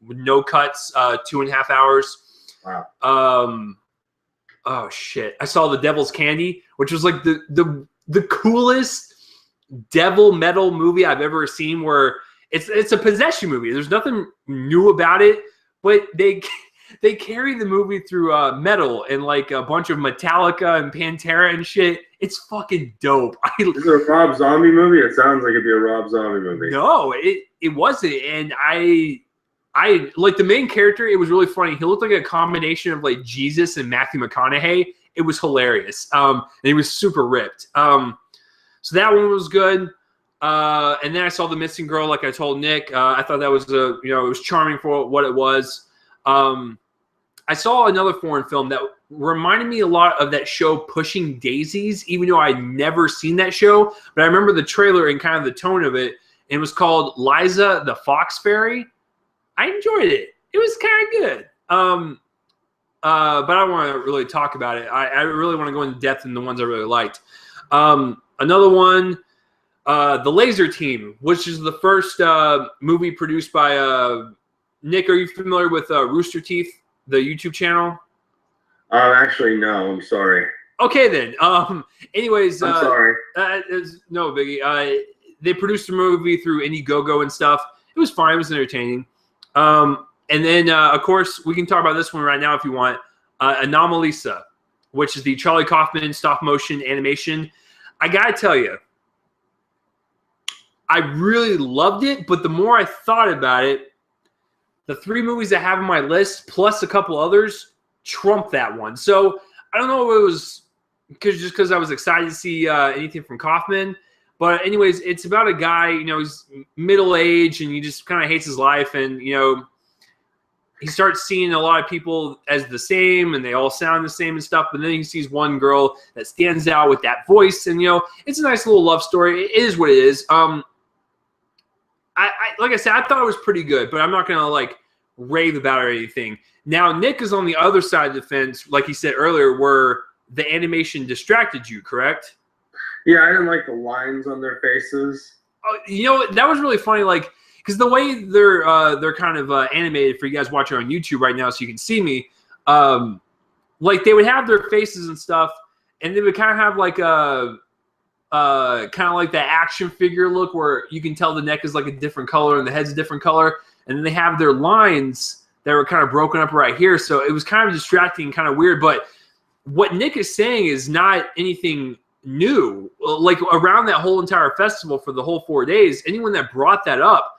with no cuts, 2.5 hours. Wow. Oh shit! I saw The Devil's Candy, which was like the coolest devil metal movie I've ever seen. Where it's a possession movie. There's nothing new about it, but they carry the movie through metal and like a bunch of Metallica and Pantera and shit. It's fucking dope. Is it a Rob Zombie movie? It sounds like it'd be a Rob Zombie movie. No, it wasn't. And I like the main character. It was really funny. He looked like a combination of like Jesus and Matthew McConaughey. It was hilarious. And he was super ripped. So that one was good. And then I saw The Missing Girl, like I told Nick. I thought that was it was charming for what it was. I saw another foreign film that reminded me a lot of that show Pushing Daisies, even though I'd never seen that show. But I remember the trailer and kind of the tone of it. It was called Liza the Fox Fairy. I enjoyed it. It was kind of good. But I don't want to really talk about it. I really want to go into depth in the ones I really liked. Another one, The Laser Team, which is the first movie produced by Nick. Are you familiar with Rooster Teeth, the YouTube channel? Actually, no. I'm sorry. Okay, then. Anyways, I'm sorry. No biggie. They produced the movie through Indiegogo and stuff. It was fine. It was entertaining. And then, of course, we can talk about this one right now if you want. Anomalisa, which is the Charlie Kaufman stop-motion animation. I got to tell you, I really loved it, but the more I thought about it, the 3 movies I have on my list, plus a couple others, trump that one. So I don't know if it was because I was excited to see anything from Kaufman. But anyways, it's about a guy, he's middle-aged and he just kind of hates his life. And, he starts seeing a lot of people as the same and they all sound the same and stuff. But then he sees one girl that stands out with that voice. And, it's a nice little love story. It is what it is. Like I said, I thought it was pretty good, but I'm not going to like rave about it or anything. Now, Nick is on the other side of the fence, like he said earlier, where the animation distracted you, correct? Yeah, I didn't like the lines on their faces. That was really funny, like, because the way they're kind of animated for you guys watching on YouTube right now so you can see me, like they would have their faces and stuff, and they would kind of have like a kind of like that action figure look where you can tell the neck is like a different color and the head's a different color, and then they have their lines that were kind of broken up right here, so it was kind of distracting, kind of weird. But what Nick is saying is not anything new. Like around that whole entire festival for the whole 4 days, anyone that brought that up,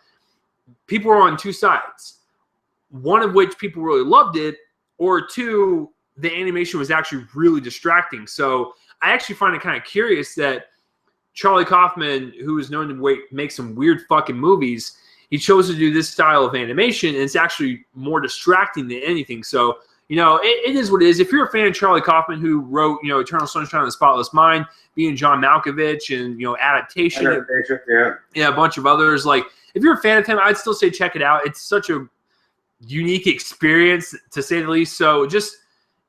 people were on 2 sides. One of which people really loved it, or 2, the animation was actually really distracting. So I actually find it kind of curious that Charlie Kaufman, who is known to make some weird fucking movies, he chose to do this style of animation, and it's actually more distracting than anything. So you know, it is what it is. If you're a fan of Charlie Kaufman, who wrote, you know, Eternal Sunshine of the Spotless Mind, being John Malkovich, and, you know, Adaptation, yeah, a bunch of others. Like, if you're a fan of him, I'd still say check it out. It's such a unique experience, to say the least. So just,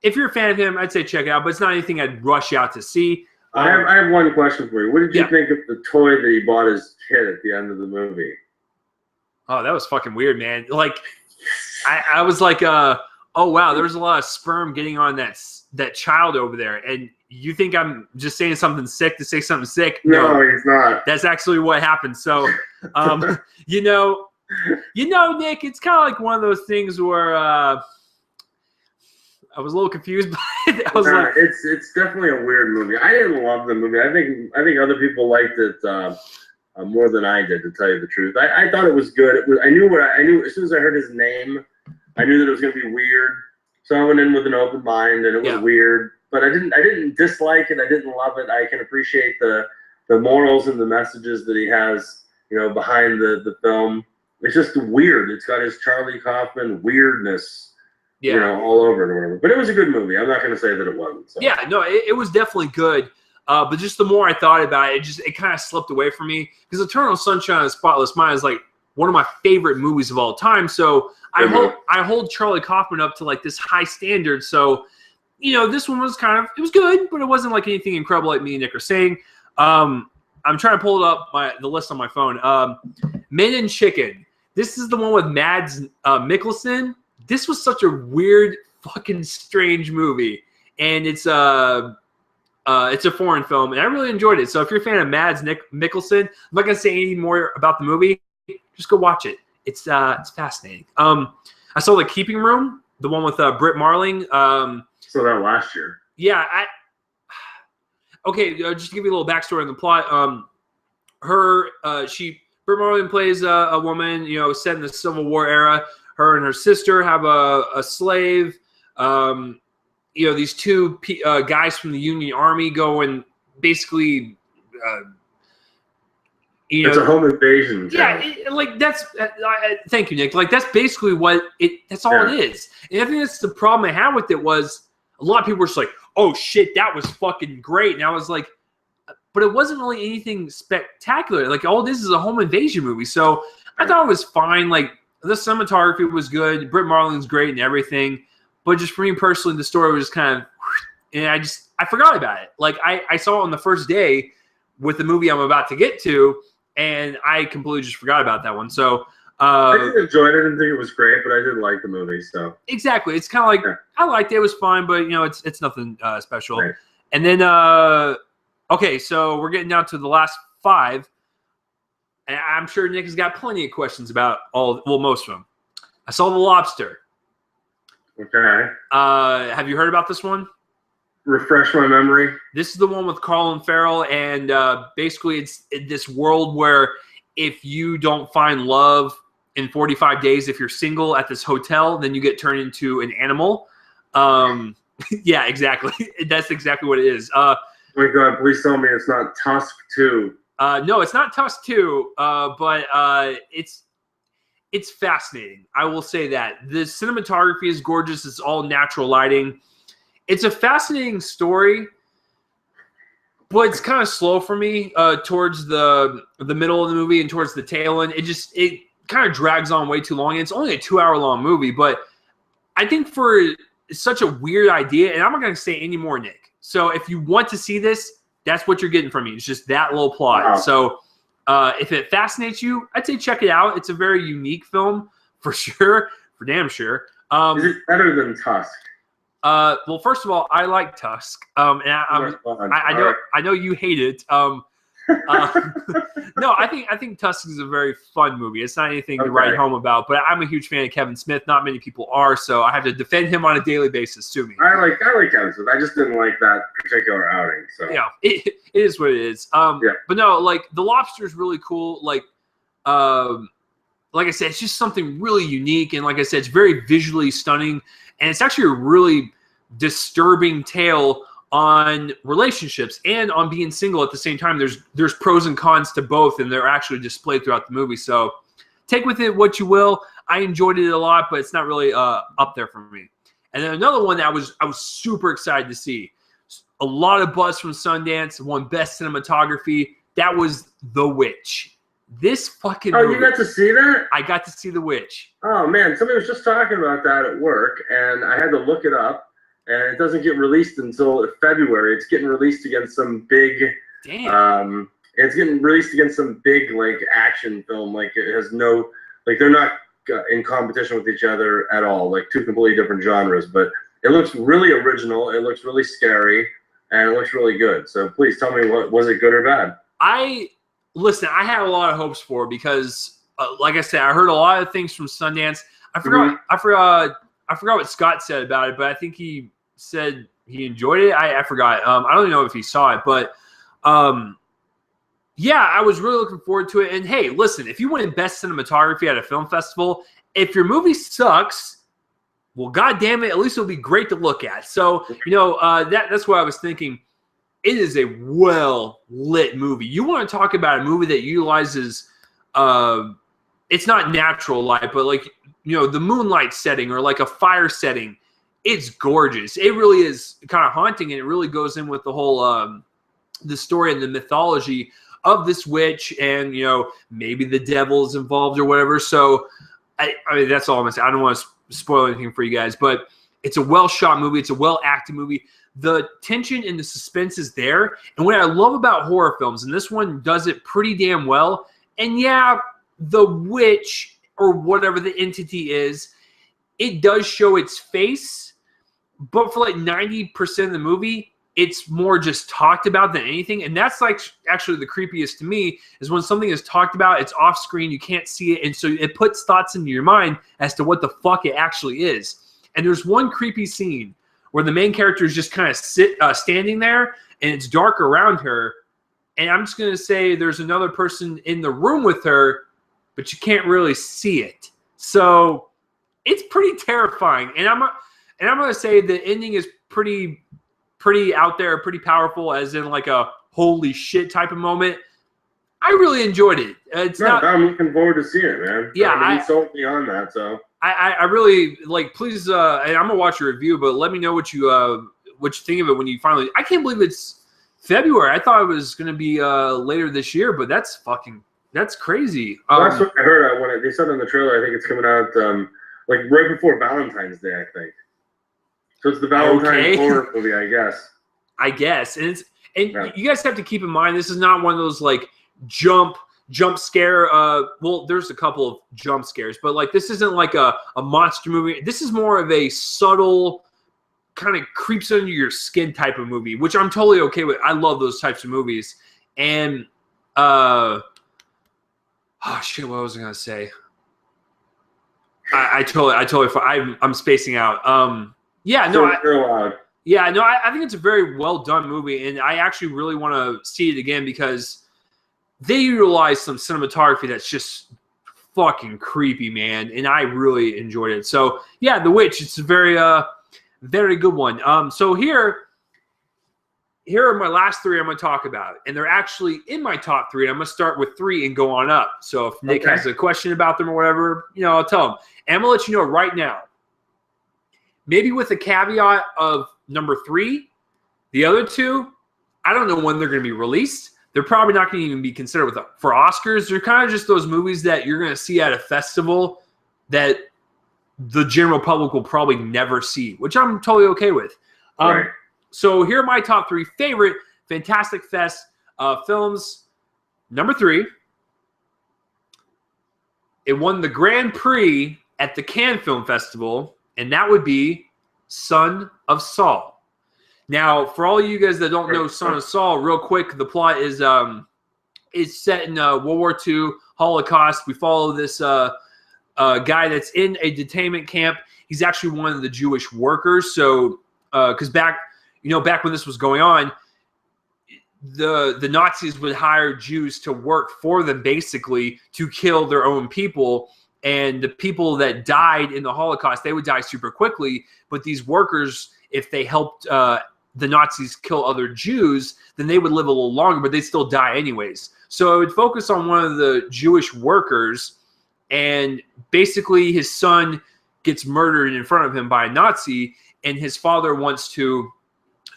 if you're a fan of him, I'd say check it out, but it's not anything I'd rush out to see. I have one question for you. What did you think of the toy that he bought his kid at the end of the movie? Oh, that was fucking weird, man. Like, I was like, oh, wow, there's a lot of sperm getting on that child over there. And you think I'm just saying something sick to say something sick? No, he's not. That's actually what happened. So, you know, Nick, it's kind of like one of those things where I was a little confused, but I was like, it's definitely a weird movie. I didn't love the movie. I think other people liked it more than I did, to tell you the truth. I thought it was good. I knew as soon as I heard his name, I knew that it was going to be weird. So I went in with an open mind, and it was weird. But I didn't dislike it. I didn't love it. I can appreciate the morals and the messages that he has, you know, behind the film. It's just weird. It's got his Charlie Kaufman weirdness, you know, all over it or whatever. But it was a good movie. I'm not going to say that it wasn't. So. Yeah, no, it was definitely good. But just the more I thought about it, it kind of slipped away from me. Because Eternal Sunshine of the Spotless Mind is like one of my favorite movies of all time. So I hold Charlie Kaufman up to like this high standard. So, you know, this one was it was good, but it wasn't like anything incredible like me and Nick are saying. I'm trying to pull it up, the list on my phone. Men and Chicken. This is the one with Mads Mikkelsen. This was such a weird, fucking strange movie. And it's a foreign film, and I really enjoyed it. So if you're a fan of Mads Mikkelsen, I'm not going to say any more about the movie. Just go watch it. It's fascinating. I saw The Keeping Room, the one with Britt Marling. Saw that last year. Yeah. Okay, just to give you a little backstory on the plot. Britt Marling plays a woman, you know, set in the Civil War era. Her and her sister have a slave. You know, these two guys from the Union Army go and basically, you know, it's a home invasion. Yeah, thank you, Nick. Like, that's basically that's all it is. And I think that's the problem I had with it was a lot of people were just like, oh shit, that was fucking great. And I was like, but it wasn't really anything spectacular. Like, all this is a home invasion movie. So I thought it was fine. Like, the cinematography was good. Britt Marling's great and everything. But just for me personally, the story was just kind of, and I forgot about it. Like, I saw it on the first day with the movie I'm about to get to, and I completely just forgot about that one. So I didn't enjoy it. I didn't think it was great, but I did like the movie. So exactly, it's kind of like I liked it. It was fine, but you know, it's nothing special. Right. And then okay, so we're getting down to the last 5, and I'm sure Nick has got plenty of questions about most of them. I saw The Lobster. Okay. Have you heard about this one? Refresh my memory. This is the one with Colin Farrell, and basically it's in this world where if you don't find love in 45 days, if you're single at this hotel, then you get turned into an animal. Yeah, exactly. That's exactly what it is. Oh my God, please tell me it's not Tusk 2. No, it's not Tusk 2, but it's fascinating. I will say that. The cinematography is gorgeous. It's all natural lighting. It's a fascinating story, but it's kind of slow for me towards the middle of the movie and towards the tail end. It kind of drags on way too long. And it's only a 2-hour-long movie, but I think for such a weird idea, and I'm not going to say any more, Nick. So if you want to see this, that's what you're getting from me. It's just that little plot. Wow. So if it fascinates you, I'd say check it out. It's a very unique film for sure, for damn sure. Is it better than Tusk? Well, first of all, I like Tusk, and I know you hate it. No, I think Tusk is a very fun movie. It's not anything to write home about, but I'm a huge fan of Kevin Smith. Not many people are, so I have to defend him on a daily basis. Sue me. I like Kevin Smith. I just didn't like that particular outing. So yeah, it is what it is. But no, like The Lobster is really cool. Like I said, it's just something really unique, and like I said, it's very visually stunning, and it's actually a really disturbing tale on relationships and on being single at the same time. There's pros and cons to both, and they're actually displayed throughout the movie. So take with it what you will. I enjoyed it a lot, but it's not really up there for me. And then another one that I was super excited to see. A lot of buzz from Sundance, won Best Cinematography. That was The Witch. This fucking movie. You got to see that? I got to see The Witch. Oh, man. Somebody was just talking about that at work, and I had to look it up. And it doesn't get released until February. It's getting released against some big... Damn. It's getting released against some big, like, action film. Like, it has no... Like, they're not in competition with each other at all. Like, two completely different genres. But it looks really original. It looks really scary. And it looks really good. So please tell me, was it good or bad? Listen, I had a lot of hopes for it because, like I said, I heard a lot of things from Sundance. I forgot what Scott said about it, but I think he said he enjoyed it. I forgot. I don't even know if he saw it, but yeah, I was really looking forward to it. And hey, listen, if you win Best Cinematography at a film festival, if your movie sucks, well, God damn it, at least it'll be great to look at. So, that's what I was thinking. It is a well-lit movie. You want to talk about a movie that utilizes, it's not natural light, but like, the moonlight setting or like a fire setting. It's gorgeous. It really is kind of haunting, and it really goes in with the whole, the story and the mythology of this witch, and, maybe the devil is involved or whatever. So, I mean, that's all I'm going to say. I don't want to spoil anything for you guys, but it's a well-shot movie. It's a well-acted movie. The tension and the suspense is there. And what I love about horror films, and this one does it pretty damn well, and yeah, the witch or whatever the entity is, it does show its face, but for like 90% of the movie, it's more just talked about than anything. And that's like actually the creepiest to me is when something is talked about, it's off screen, you can't see it. And so it puts thoughts into your mind as to what the fuck it actually is. And there's one creepy scene where the main character is just kind of standing there and it's dark around her. And I'm just going to say there's another person in the room with her, but you can't really see it. So it's pretty terrifying. And I'm going to say the ending is pretty out there, pretty powerful, as in like a holy shit type of moment. I really enjoyed it. I'm looking forward to seeing it, man. Yeah, you sold me on that, so I really like. Please, and I'm gonna watch your review, but let me know what you think of it when you finally. I can't believe it's February. I thought it was gonna be later this year, but that's crazy. That's what I heard. When they said in the trailer, I think it's coming out like right before Valentine's Day, I think. So it's the Valentine's horror movie, I guess. And you guys have to keep in mind, this is not one of those like jump scare. Well, there's a couple of jump scares, but like this isn't like a monster movie. This is more of a subtle kind of creeps under your skin type of movie, which I'm totally okay with. I love those types of movies. And oh shit, what was I gonna say? I'm spacing out. I think it's a very well done movie, and I actually really want to see it again because they utilize some cinematography that's just fucking creepy, man, and I really enjoyed it. So yeah, The Witch, it's a very very good one. So here are my last three I'm going to talk about, and they're actually in my top three. I'm going to start with three and go on up. So if Nick has a question about them or whatever, I'll tell him. And I'm going to let you know right now. Maybe with a caveat of number three, the other two, I don't know when they're going to be released. They're probably not going to even be considered for Oscars. They're kind of just those movies that you're going to see at a festival that the general public will probably never see, which I'm totally okay with. Right. So here are my top three favorite Fantastic Fest films. Number three, it won the Grand Prix at the Cannes Film Festival, and that would be Son of Saul. Now, for all you guys that don't know Son of Saul, real quick, the plot is set in World War II, Holocaust. We follow this guy that's in a detainment camp. He's actually one of the Jewish workers. So, because back when this was going on, the Nazis would hire Jews to work for them, basically to kill their own people. And the people that died in the Holocaust, they would die super quickly. But these workers, if they helped the Nazis kill other Jews, then they would live a little longer, but they'd still die anyways. So it would focus on one of the Jewish workers, and basically his son gets murdered in front of him by a Nazi, and his father wants to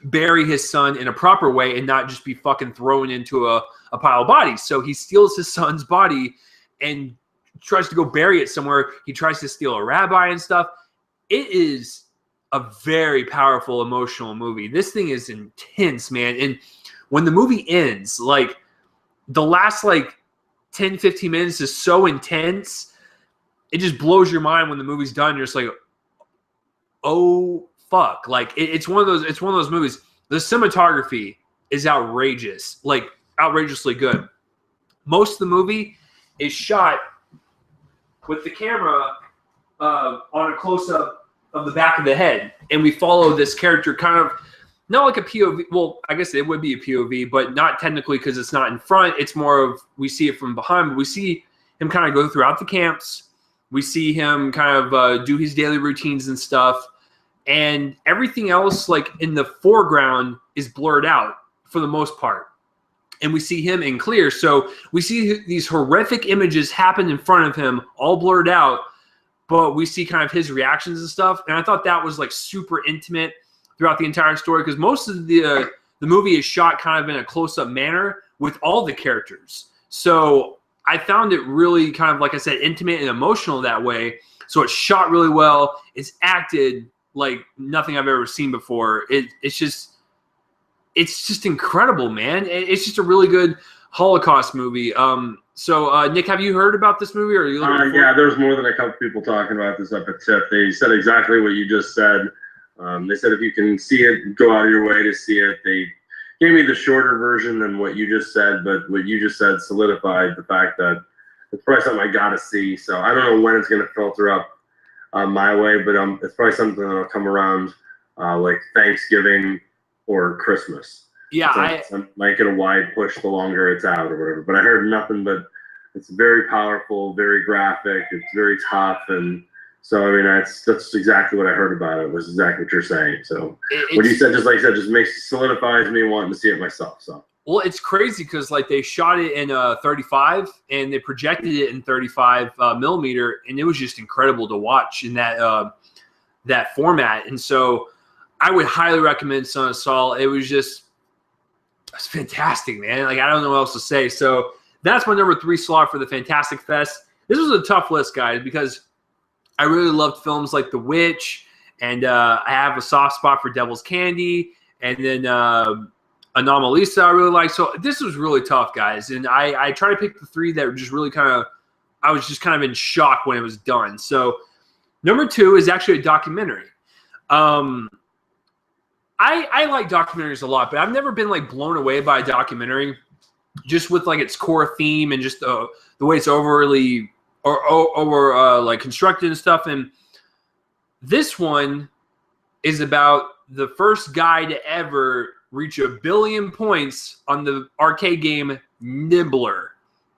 bury his son in a proper way and not just be fucking thrown into a pile of bodies. So he steals his son's body and tries to go bury it somewhere. He tries to steal a rabbi and stuff. It is a very powerful, emotional movie. This thing is intense, man. And when the movie ends, like the last like 10, 15 minutes is so intense. It just blows your mind when the movie's done. You're just like, oh fuck. Like it's one of those movies. The cinematography is outrageous, like outrageously good. Most of the movie is shot with the camera on a close-up of the back of the head. And we follow this character kind of, not like a POV. Well, I guess it would be a POV, but not technically because it's not in front. It's more of, we see it from behind, but we see him kind of go throughout the camps. We see him kind of do his daily routines and stuff. And everything else, like in the foreground, is blurred out for the most part. And we see him in clear. So we see these horrific images happen in front of him, all blurred out, but we see kind of his reactions and stuff. And I thought that was like super intimate throughout the entire story, because most of the movie is shot kind of in a close-up manner with all the characters. So I found it really kind of, like I said, intimate and emotional that way. So it's shot really well. It's acted like nothing I've ever seen before. It's just incredible, man. It's just a really good Holocaust movie. So Nick, have you heard about this movie? Or are you looking yeah, there's more than a couple people talking about this up at TIFF. They said exactly what you just said. They said if you can see it, go out of your way to see it. They gave me the shorter version than what you just said, but what you just said solidified the fact that it's probably something I got to see. So I don't know when it's going to filter up my way, but it's probably something that'll come around like Thanksgiving or Christmas. Yeah, I might get a wide push the longer it's out or whatever. But I heard nothing but it's very powerful, very graphic, it's very tough, and so I mean that's exactly what I heard about it. Was exactly what you're saying. So what you said, just like I said, just solidifies me wanting to see it myself. So. Well, it's crazy because like they shot it in 35 and they projected it in 35 millimeter, and it was just incredible to watch in that that format. And so I would highly recommend Son of Saul. It's fantastic, man. Like I don't know what else to say. So that's my number 3 slot for the Fantastic Fest. This was a tough list, guys, because I really loved films like The Witch, and I have a soft spot for Devil's Candy, and then Anomalisa I really like. So this was really tough, guys. And I try to pick the 3 that were just really kind of, I was just kind of in shock when it was done. So number 2 is actually a documentary. I like documentaries a lot, but I've never been like blown away by a documentary just with like its core theme and just the way it's overly over like constructed and stuff. And this one is about the first guy to ever reach 1 billion points on the arcade game Nibbler.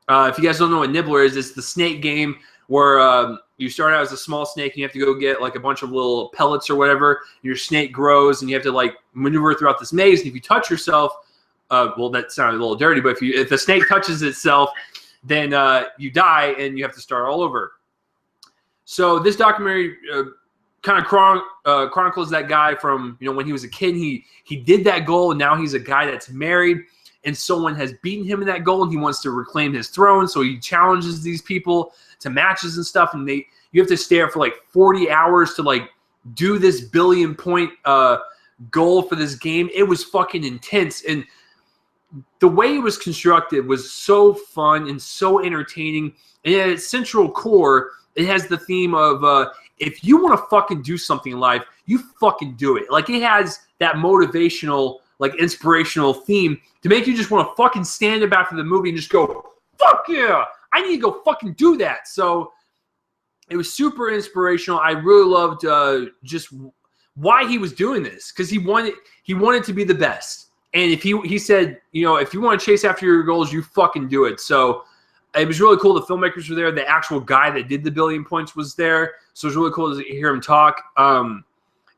If you guys don't know what Nibbler is, it's the snake game where you start out as a small snake and you have to go get like a bunch of little pellets or whatever. Your snake grows and you have to like maneuver throughout this maze. And if you touch yourself, well, that sounded a little dirty, but if the snake touches itself, then you die and you have to start all over. So this documentary kind of chronicles that guy from, you know, when he was a kid. He did that goal, and now he's a guy that's married, and someone has beaten him in that goal, and he wants to reclaim his throne. So he challenges these people to matches and stuff, and you have to stay up for like 40 hours to like do this 1 billion point goal for this game. It was fucking intense, and the way it was constructed was so fun and so entertaining. And at its central core, it has the theme of if you want to fucking do something in life, you fucking do it. Like it has that motivational, like inspirational theme to make you just want to fucking stand up after the movie and just go, fuck yeah, I need to go fucking do that. So it was super inspirational. I really loved just why he was doing this, because he wanted to be the best. And if he said, you know, if you want to chase after your goals, you fucking do it. So it was really cool. The filmmakers were there. The actual guy that did the 1 billion points was there. So it was really cool to hear him talk. And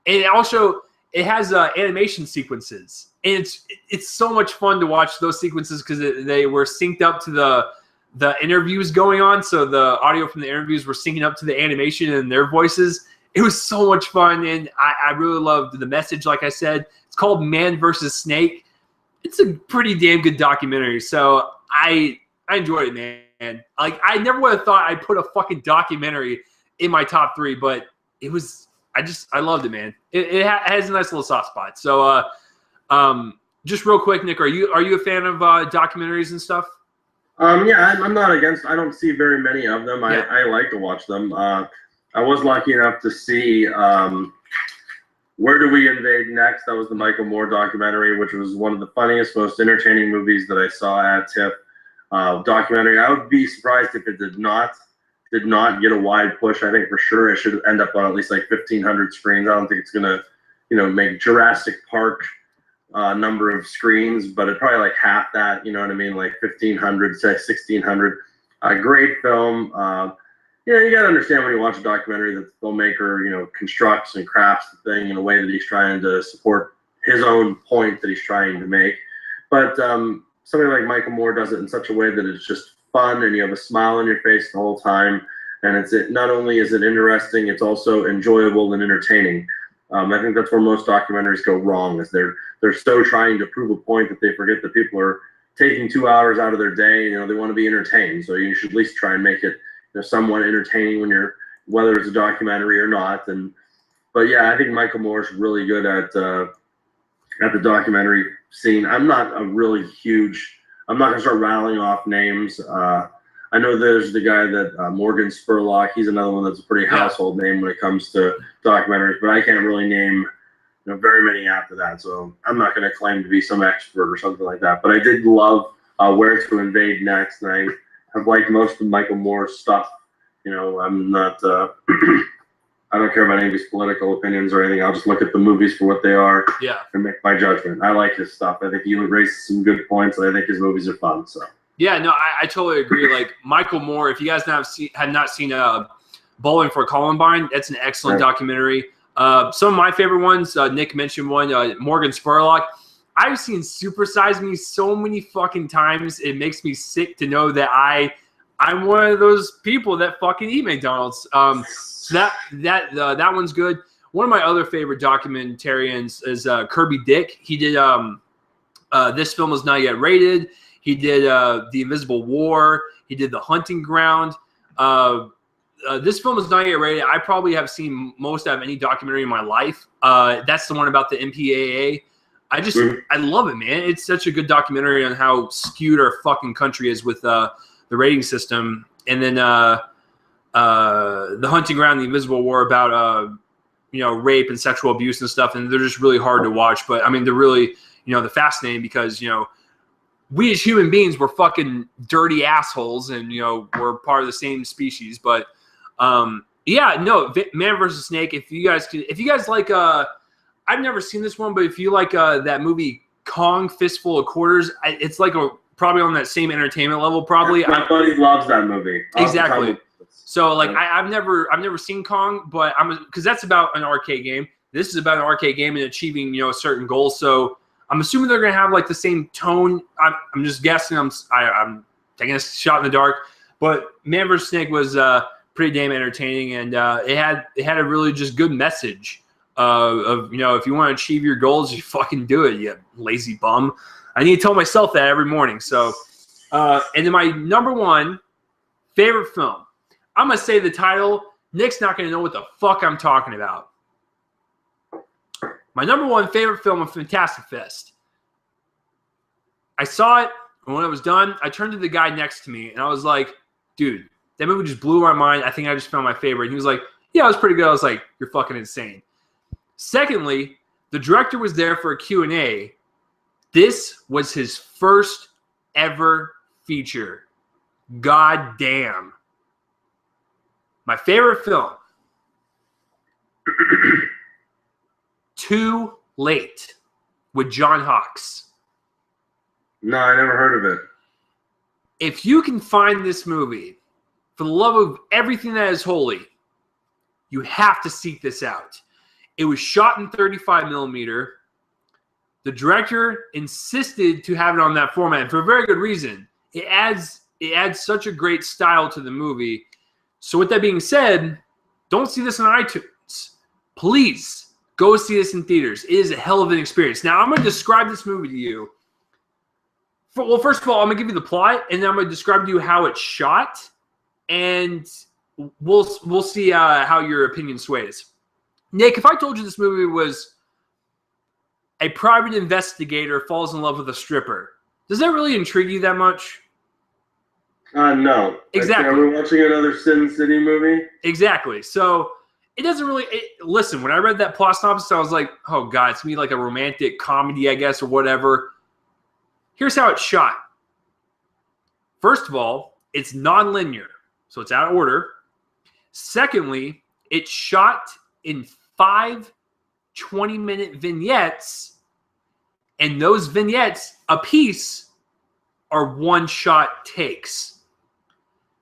it has animation sequences. And it's so much fun to watch those sequences because they were synced up to the interviews going on. So the audio from the interviews were syncing up to the animation and their voices. It was so much fun, and I really loved the message. Like I said, it's called Man vs. Snake. It's a pretty damn good documentary, so I enjoyed it, man. Like, I never would have thought I'd put a fucking documentary in my top 3, but it was. I loved it, man. It has a nice little soft spot. So, just real quick, Nick, are you a fan of documentaries and stuff? Yeah, I'm not against. I don't see very many of them. Yeah. I like to watch them. I was lucky enough to see Where Do We Invade Next? That was the Michael Moore documentary, which was one of the funniest, most entertaining movies that I saw at TIFF. Documentary. I would be surprised if it did not get a wide push. I think for sure it should end up on at least like 1,500 screens. I don't think it's gonna, make Jurassic Park number of screens, but it probably like half that. You know what I mean? Like 1,500, say 1,600. Great film. You got to understand when you watch a documentary that the filmmaker, constructs and crafts the thing in a way that he's trying to support his own point that he's trying to make. But somebody like Michael Moore does it in such a way that it's just fun and you have a smile on your face the whole time. And not only is it interesting, it's also enjoyable and entertaining. I think that's where most documentaries go wrong, is they're so trying to prove a point that they forget that people are taking 2 hours out of their day. They want to be entertained. So you should at least try and make it somewhat entertaining whether it's a documentary or not. But yeah, I think Michael Moore's really good at the documentary scene. I'm not gonna start rattling off names. I know there's the guy that Morgan Spurlock. He's another one that's a pretty household name when it comes to documentaries, but I can't really name very many after that. So I'm not going to claim to be some expert or something like that. But I did love Where to Invade Next, and I have liked most of Michael Moore's stuff. I'm not. I don't care about any of his political opinions or anything. I'll just look at the movies for what they are and make my judgment. I like his stuff. I think he raises some good points, and I think his movies are fun. So. Yeah, no, I totally agree. Like, Michael Moore, if you guys have not seen Bowling for Columbine, that's an excellent documentary. Some of my favorite ones, Nick mentioned one, Morgan Spurlock. I've seen Super Size Me so many fucking times. It makes me sick to know that I'm one of those people that fucking eat McDonald's. So that one's good. One of my other favorite documentarians is Kirby Dick. He did This Film Is Not Yet Rated. He did The Invisible War. He did The Hunting Ground. This Film Is Not Yet Rated. I probably have seen most of any documentary in my life. That's the one about the MPAA. I love it, man. It's such a good documentary on how skewed our fucking country is with the rating system. And then The Hunting Ground, The Invisible War, about rape and sexual abuse and stuff. And they're just really hard to watch. But I mean, they're really they're fascinating because we as human beings, we're fucking dirty assholes, and we're part of the same species. But Man vs. Snake. If you guys like, I've never seen this one, but if you like that movie Kong Fistful of Quarters, it's like probably on that same entertainment level. Probably my buddy loves that movie. Exactly. So like I've never seen Kong, but because that's about an arcade game. This is about an arcade game and achieving a certain goal. So I'm assuming they're gonna have like the same tone. I'm just guessing. I'm taking a shot in the dark. But Man vs. Snake was pretty damn entertaining, and it had a really just good message of if you want to achieve your goals, you fucking do it, you lazy bum. I need to tell myself that every morning. So, and then my number one favorite film. I'm gonna say the title. Nick's not gonna know what the fuck I'm talking about. My number one favorite film of Fantastic Fest. I saw it, and when I was done, I turned to the guy next to me, and I was like, dude, that movie just blew my mind. I think I just found my favorite. And he was like, yeah, it was pretty good. I was like, you're fucking insane. Secondly, the director was there for a Q&A. This was his first ever feature. God damn. My favorite film. Too Late with John Hawkes. No, I never heard of it. If you can find this movie, for the love of everything that is holy, you have to seek this out. It was shot in 35 millimeter. The director insisted to have it on that format, and for a very good reason. It adds such a great style to the movie. So with that being said, don't see this on iTunes. please go see this in theaters. It is a hell of an experience. Now, I'm going to describe this movie to you. Well, first of all, I'm going to give you the plot, and then I'm going to describe to you how it's shot, and we'll see how your opinion sways. Nick, if I told you this movie was a private investigator falls in love with a stripper, does that really intrigue you that much? No. Exactly. Are we watching another Sin City movie? Exactly. So it doesn't really listen, when I read that plot synopsis, I was like, oh God, it's me like a romantic comedy, I guess, or whatever. Here's how it's shot. First of all, it's non-linear, so it's out of order. Secondly, it's shot in 5 20-minute vignettes, and those vignettes a piece are one-shot takes.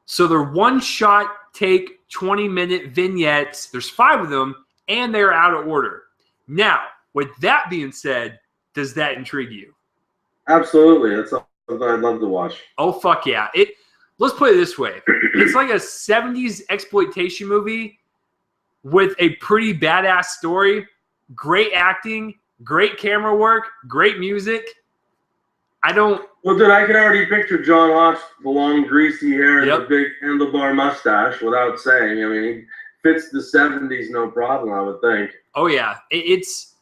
So they're one-shot take 20-minute vignettes. There's 5 of them, and they're out of order. Now, with that being said, does that intrigue you? Absolutely. That's something I'd love to watch. Oh, fuck yeah. Let's put it this way. It's like a 70s exploitation movie with a pretty badass story, great acting, great camera work, great music. Well, dude, I can already picture John Hawkes, the long greasy hair and Yep. the big handlebar mustache without saying. I mean, he fits the 70s no problem, I would think. Oh, yeah. It's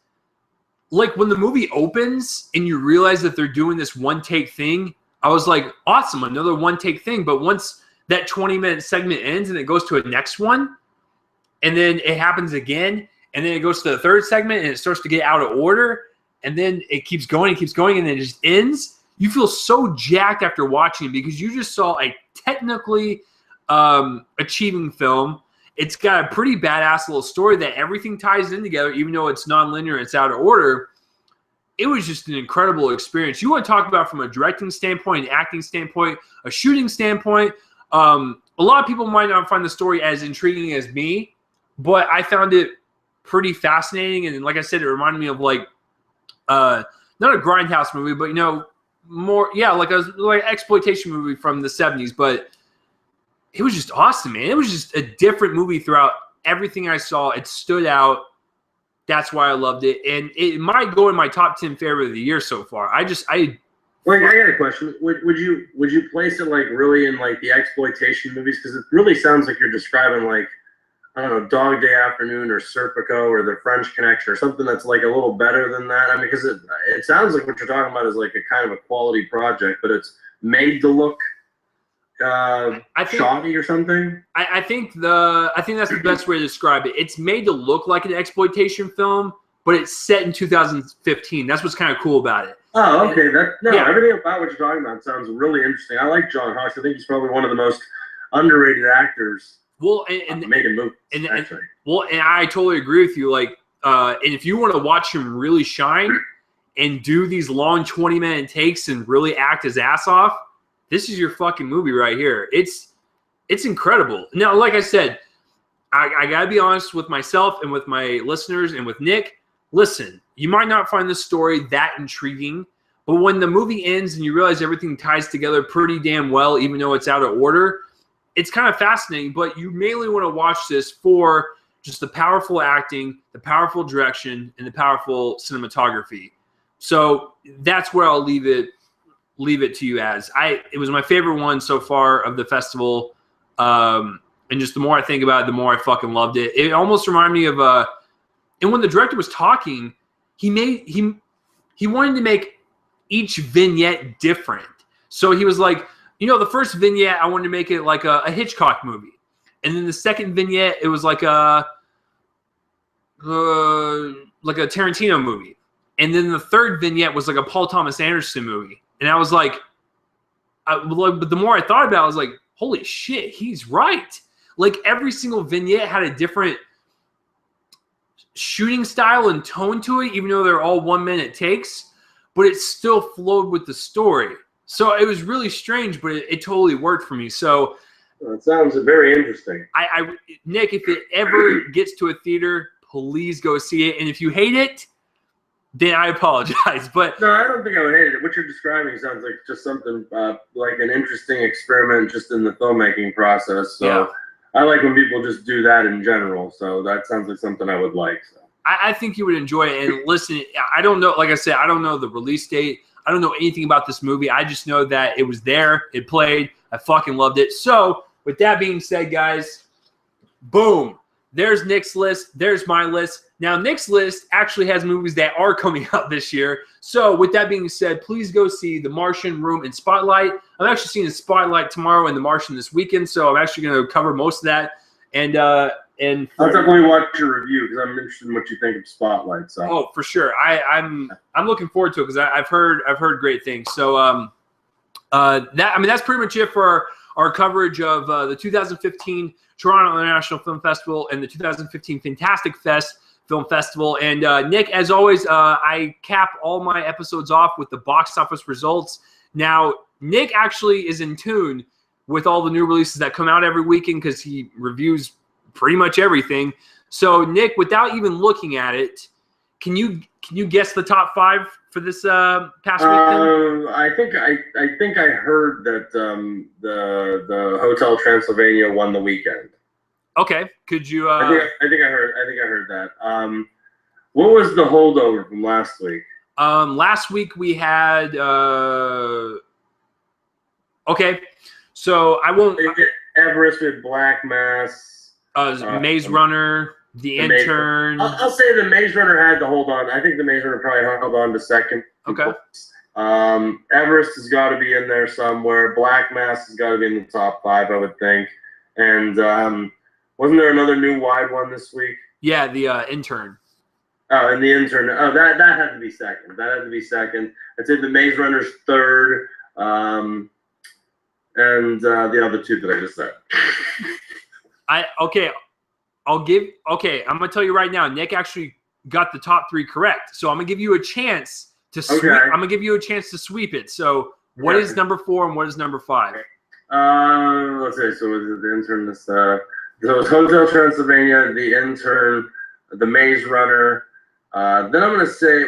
like when the movie opens and you realize that they're doing this one-take thing, I was like, awesome, another one-take thing. But once that 20-minute segment ends and it goes to a next one, and then it happens again, and then it goes to the third segment and it starts to get out of order, and then it keeps going, and then it just ends. You feel so jacked after watching it because you just saw a technically achieving film. It's got a pretty badass little story that everything ties in together, even though it's non-linear, it's out of order. It was just an incredible experience. You want to talk about from a directing standpoint, an acting standpoint, a shooting standpoint. A lot of people might not find the story as intriguing as me, but I found it pretty fascinating. And like I said, it reminded me of like, not a grindhouse movie, but more, yeah, like an exploitation movie from the 70s. But it was just awesome, man. It was just a different movie throughout everything I saw. It stood out. That's why I loved it. And it might go in my top 10 favorite of the year so far. Wait, I got a question. Would you place it like really in like the exploitation movies? Because it really sounds like you're describing like, I don't know, Dog Day Afternoon or Serpico or The French Connection or something that's like a little better than that. I mean, because it sounds like what you're talking about is like a kind of a quality project, but it's made to look shoddy or something. I think that's the best way to describe it. It's made to look like an exploitation film, but it's set in 2015. That's what's kind of cool about it. Oh, okay. Everything about what you're talking about sounds really interesting. I like John Hawkes. I think he's probably one of the most underrated actors. Well, and making movies. And I totally agree with you. Like, and if you want to watch him really shine and do these long 20-minute takes and really act his ass off, this is your fucking movie right here. It's incredible. Now, like I said, I gotta be honest with myself and with my listeners and with Nick. Listen, you might not find the story that intriguing, but when the movie ends and you realize everything ties together pretty damn well, even though it's out of order, it's kind of fascinating. But you mainly want to watch this for just the powerful acting, the powerful direction, and the powerful cinematography. So that's where I'll leave it to you as. It was my favorite one so far of the festival. And just the more I think about it, the more I fucking loved it. It almost reminded me of and when the director was talking, he wanted to make each vignette different. So he was like, the first vignette, I wanted to make it like a Hitchcock movie. And then the second vignette, it was like a Tarantino movie. And then the third vignette was like a Paul Thomas Anderson movie. And I was like, but the more I thought about it, I was like, holy shit, he's right. Like every single vignette had a different shooting style and tone to it, even though they're all 1-minute takes, but it still flowed with the story. So it was really strange, but it totally worked for me. So it sounds very interesting. Nick, if it ever gets to a theater, please go see it. And if you hate it, then I apologize. But no, I don't think I would hate it. What you're describing sounds like just something like an interesting experiment just in the filmmaking process. So I like when people just do that in general. So that sounds like something I would like. So. I think you would enjoy it. And listen, I don't know. Like I said, I don't know the release date. I don't know anything about this movie. I just know that it was there. It played. I fucking loved it. So with that being said, guys, boom. There's Nick's list. There's my list. Now, Nick's list actually has movies that are coming out this year. So with that being said, please go see The Martian, Room, and Spotlight. I'm actually seeing Spotlight tomorrow and The Martian this weekend, so I'm actually going to cover most of that. And I'll definitely watch your review because I'm interested in what you think of Spotlight. So. Oh, for sure. I'm looking forward to it because I've heard great things. So that's pretty much it for our coverage of the 2015 Toronto International Film Festival and the 2015 Fantastic Fest Film Festival. And Nick, as always, I cap all my episodes off with the box office results. Now, Nick actually is in tune with all the new releases that come out every weekend because he reviews pretty much everything. So, Nick, without even looking at it, can you guess the top 5 for this past weekend? I think I heard that the Hotel Transylvania won the weekend. Okay, could you? I think I heard that. What was the holdover from last week? Last week we had. Okay, so I won't. Everest with Black Mass. Maze Runner, The Intern. I'll say the Maze Runner had to hold on. I think the Maze Runner probably held on to second. Okay. Everest has got to be in there somewhere. Black Mass has got to be in the top 5, I would think. And wasn't there another new wide one this week? Yeah, The Intern. Oh, and The Intern. Oh, that had to be second. I'd say the Maze Runner's third. And the other 2 that I just said. I'm gonna tell you right now, Nick actually got the top 3 correct. So I'm gonna give you a chance to sweep. Okay. I'm gonna give you a chance to sweep it. So what is number 4 and what is number 5? Let's see. So was it The Intern? So it was Hotel Transylvania, The Intern, The Maze Runner. Then I'm gonna say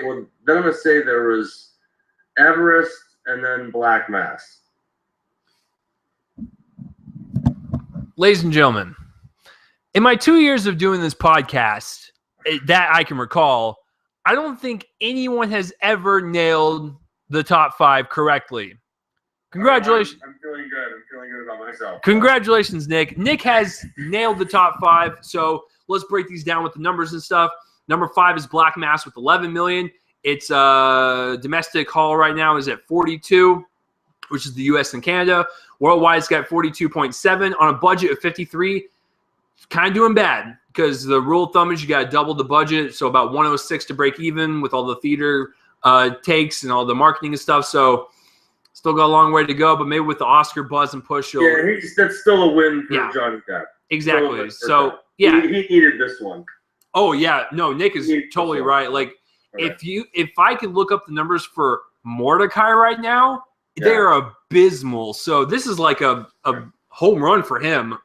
there was Everest and then Black Mass. Ladies and gentlemen, in my 2 years of doing this podcast, that I can recall, I don't think anyone has ever nailed the top 5 correctly. Congratulations. I'm feeling good. I'm feeling good about myself. Congratulations, Nick. Nick has nailed the top 5. So let's break these down with the numbers and stuff. Number 5 is Black Mass with 11 million. Its domestic haul right now is at 42, which is the U.S. and Canada. Worldwide, it's got 42.7 on a budget of 53. Kind of doing bad because the rule of thumb is you got to double the budget, so about 106 to break even with all the theater takes and all the marketing and stuff. So still got a long way to go, but maybe with the Oscar buzz and push, that's still a win for Johnny Depp. Exactly. So he needed this one. Oh yeah, no, Nick is totally right. Like if I could look up the numbers for Mordecai right now, they're abysmal. So this is like a home run for him.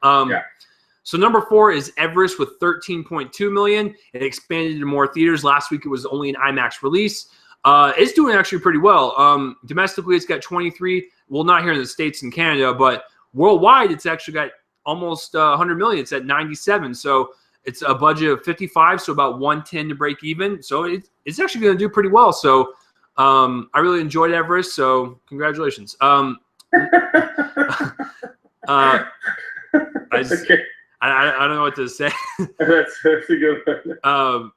So number 4 is Everest with 13.2 million. It expanded into more theaters. Last week it was only an IMAX release. It's doing actually pretty well. Domestically, it's got 23. Well, not here in the States and Canada, but worldwide, it's actually got almost 100 million. It's at 97. So it's a budget of 55, so about 110 to break even. So it's actually going to do pretty well. So I really enjoyed Everest. So congratulations. I don't know what to say. That's a good one.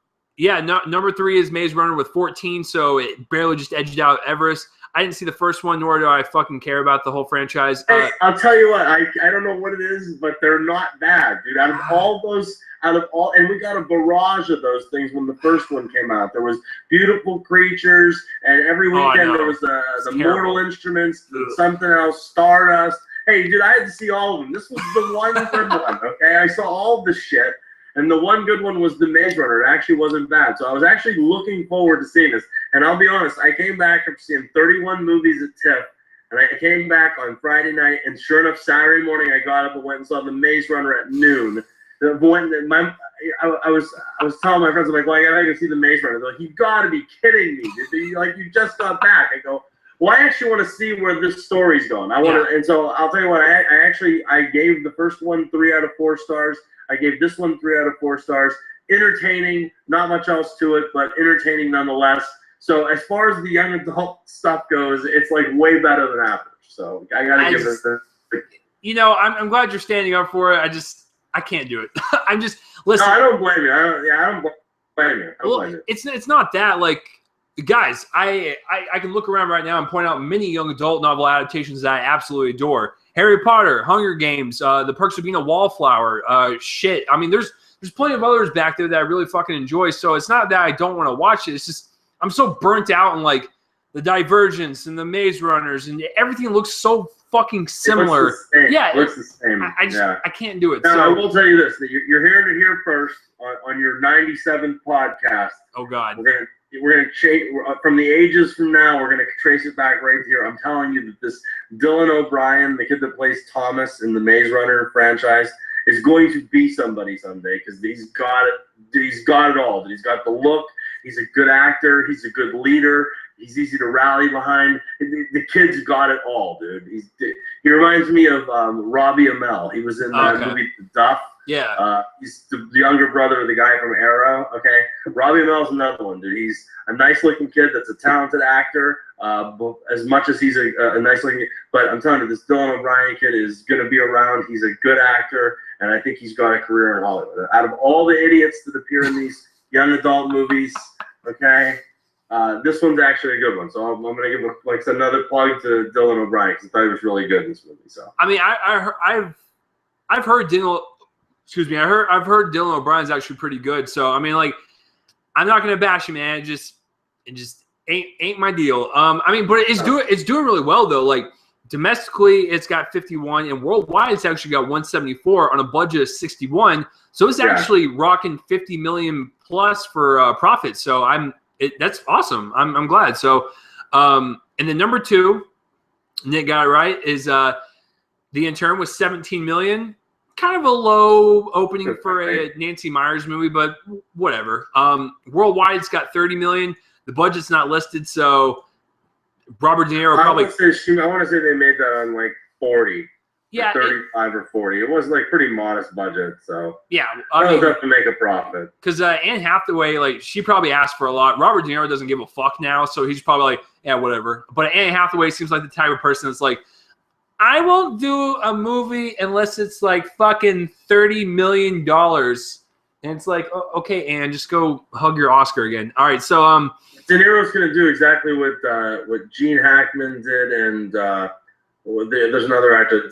Number 3 is Maze Runner with 14, so it barely just edged out Everest. I didn't see the first one, nor do I fucking care about the whole franchise. Hey, I'll tell you what, I don't know what it is, but they're not bad, dude. Out of all, and we got a barrage of those things when the first one came out. There was Beautiful Creatures, and every weekend there was the Mortal Instruments, something else, Stardust. Hey, dude, I had to see all of them. This was the one good one, okay? I saw all the shit, and the one good one was The Maze Runner. It actually wasn't bad. So I was actually looking forward to seeing this. And I'll be honest, I came back from seeing 31 movies at TIFF, and I came back on Friday night, and sure enough, Saturday morning, I got up and went and saw The Maze Runner at noon. I was telling my friends, I'm like, well, I gotta go see The Maze Runner. They're like, you gotta be kidding me. Like, you just got back. I go, well, I actually want to see where this story's going. I want to, and so I'll tell you what. I gave the first one 3 out of 4 stars. I gave this one 3 out of 4 stars. Entertaining, not much else to it, but entertaining nonetheless. So as far as the young adult stuff goes, it's like way better than average. So I gotta give it. You know, I'm glad you're standing up for it. I can't do it. I'm just listen. No, I don't blame you. I don't blame you. Well, it's not that, like, guys. I can look around right now and point out many young adult novel adaptations that I absolutely adore. Harry Potter, Hunger Games, The Perks of Being a Wallflower. Shit. I mean, there's plenty of others back there that I really fucking enjoy. So it's not that I don't want to watch it. It's just I'm so burnt out on like the Divergence and the Maze Runners and everything looks so fucking similar. It looks the same. I can't do it. Now, so I will tell you this: that you're here to hear first on your 97th podcast. Oh God, we're gonna change from the ages from now. We're gonna trace it back right here. I'm telling you that this Dylan O'Brien, the kid that plays Thomas in the Maze Runner franchise, is going to be somebody someday because he's got it. He's got it all. He's got the look. He's a good actor. He's a good leader. He's easy to rally behind. The kid's got it all, dude. He reminds me of Robbie Amell. He was in that movie The Duff. Yeah. He's the younger brother of the guy from Arrow. Okay. Robbie Amell's another one, dude. He's a nice-looking kid that's a talented actor. As much as he's a nice-looking, but I'm telling you, this Dylan O'Brien kid is going to be around. He's a good actor, and I think he's got a career in Hollywood. Out of all the idiots that appear in these young adult movies, okay. This one's actually a good one, so I'm going to give like another plug to Dylan O'Brien because I thought he was really good in this movie. So I mean, I've heard Dylan. Excuse me, I've heard Dylan O'Brien's actually pretty good. So I mean, like, I'm not going to bash him, man. It just ain't my deal. I mean, but it's doing really well though. Like domestically, it's got 51, and worldwide, it's actually got 174 on a budget of 61. So it's actually rocking 50 million plus for profit. So that's awesome. I'm glad. So, and then number 2, Nick got it right, is The Intern with 17 million. Kind of a low opening for a Nancy Meyers movie, but whatever. Worldwide, it's got 30 million. The budget's not listed, so Robert De Niro probably. I want to say they made that on like 40. Yeah, 35 or 40. It was like pretty modest budget, so yeah, they'll have to make a profit. Because Anne Hathaway, like, she probably asked for a lot. Robert De Niro doesn't give a fuck now, so he's probably like, yeah, whatever. But Anne Hathaway seems like the type of person that's like, I won't do a movie unless it's like fucking $30 million. And it's like, oh, okay, Anne, just go hug your Oscar again. All right, so De Niro's gonna do exactly what Gene Hackman did, and there's another actor.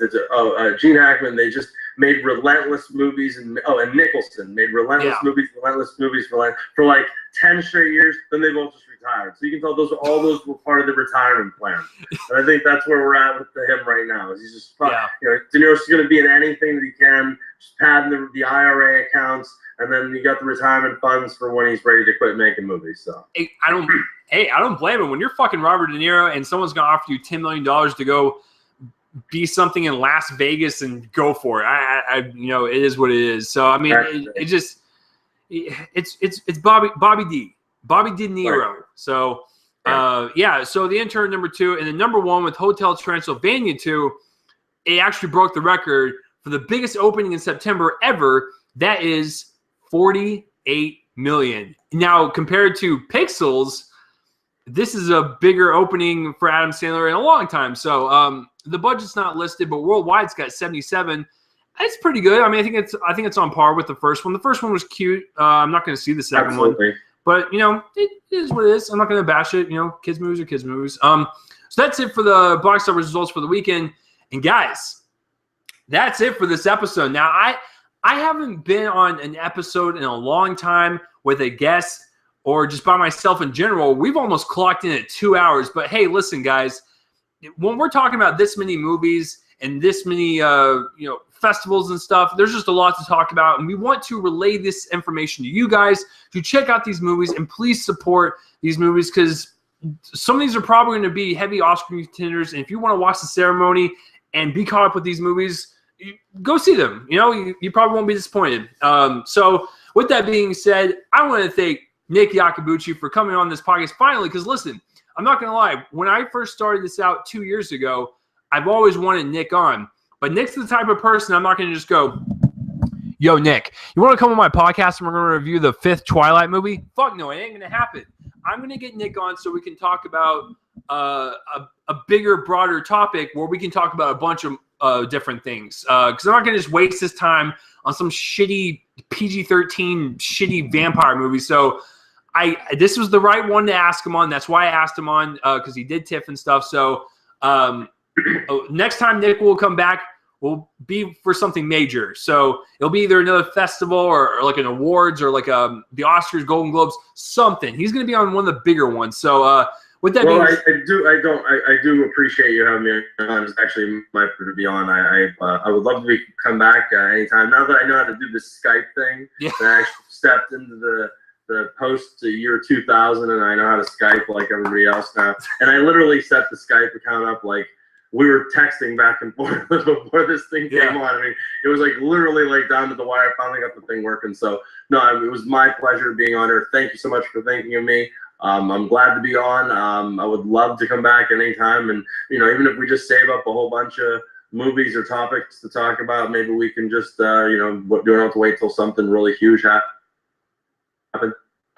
Gene Hackman. They just made relentless movies, and Nicholson made relentless movies for like 10 straight years. Then they both just retired. So you can tell all those were part of the retirement plan. And I think that's where we're at with him right now. Is he's just De Niro's going to be in anything that he can, just padding the IRA accounts, and then you got the retirement funds for when he's ready to quit making movies. So I don't blame him. When you're fucking Robert De Niro and someone's going to offer you $10 million to go be something in Las Vegas and go for it. It is what it is. So I mean, it's Bobby De Niro. Right. So so The Intern number 2, and then number 1 with Hotel Transylvania 2, it actually broke the record for the biggest opening in September ever. That is 48 million. Now compared to Pixels, this is a bigger opening for Adam Sandler in a long time. So the budget's not listed, but worldwide it's got 77. It's pretty good. I mean, I think it's on par with the first one. The first one was cute. I'm not going to see the second one, but it is what it is. I'm not going to bash it. Kids movies are kids movies. So that's it for the box office results for the weekend. And guys, that's it for this episode. Now I haven't been on an episode in a long time with a guest or just by myself in general. We've almost clocked in at 2 hours. But hey, listen, guys, when we're talking about this many movies and this many festivals and stuff, there's just a lot to talk about, and we want to relay this information to you guys to check out these movies, and please support these movies because some of these are probably going to be heavy Oscar contenders, and if you want to watch the ceremony and be caught up with these movies, go see them. You probably won't be disappointed. So with that being said, I want to thank Nick Iacobucci for coming on this podcast finally, because listen, I'm not going to lie. When I first started this out 2 years ago, I've always wanted Nick on. But Nick's the type of person I'm not going to just go, yo, Nick, you want to come on my podcast and we're going to review the 5th Twilight movie? Fuck no, it ain't going to happen. I'm going to get Nick on so we can talk about a bigger, broader topic where we can talk about a bunch of different things. Because I'm not going to just waste this time on some shitty PG-13 shitty vampire movie. So this was the right one to ask him on. That's why I asked him on, because he did TIFF and stuff. So next time Nick will come back will be for something major. So it'll be either another festival or like an awards or like the Oscars, Golden Globes, something. He's going to be on one of the bigger ones. So with that being said, I do appreciate you having me on. It's actually my pleasure to be on. I would love to come back anytime. Now that I know how to do this Skype thing, yeah. I actually stepped into the post year 2000, and I know how to Skype like everybody else now. And I literally set the Skype account up like we were texting back and forth before this thing came on. I mean, it was like literally like down to the wire. I finally got the thing working. So no, it was my pleasure being on here. Thank you so much for thinking of me. I'm glad to be on. I would love to come back anytime. And, you know, even if we just save up a whole bunch of movies or topics to talk about, maybe we can just, you know, don't have to wait till something really huge happens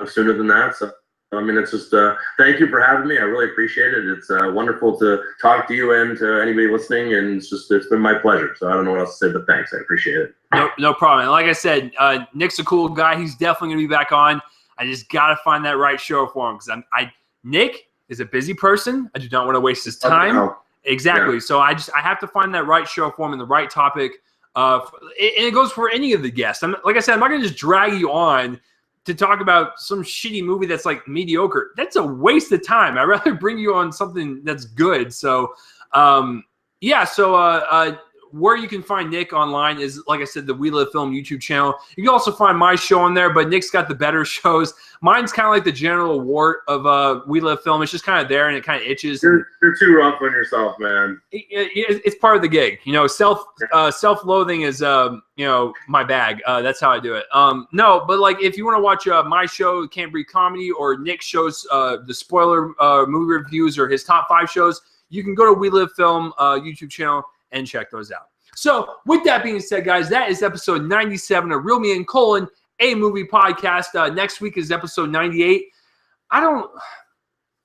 sooner than that. So, I mean, it's just, thank you for having me. I really appreciate it. It's wonderful to talk to you and to anybody listening. And it's been my pleasure. So I don't know what else to say, but thanks. I appreciate it. No problem. And like I said, Nick's a cool guy. He's definitely going to be back on. I just got to find that right show for him because Nick is a busy person. I do not want to waste his time. Exactly. Yeah. So I have to find that right show for him and the right topic. And it goes for any of the guests. Like I said, I'm not going to just drag you on to talk about some shitty movie that's like mediocre. That's a waste of time. I'd rather bring you on something that's good. So, yeah. So, where you can find Nick online is, like I said, the WeLiveFilm YouTube channel. You can also find my show on there, but Nick's got the better shows. Mine's kind of like the general wart of WeLiveFilm. It's just kind of there and it kind of itches. You're too rough on yourself, man. It's part of the gig. You know, self-loathing is, you know, my bag. That's how I do it. No, but like if you want to watch my show, Can't Breathe Comedy, or Nick's shows, the spoiler movie reviews or his top 5 shows, you can go to WeLiveFilm YouTube channel and check those out. So with that being said, guys, that is episode 97 of Real Me and Colin, a movie podcast. Next week is episode 98. I'll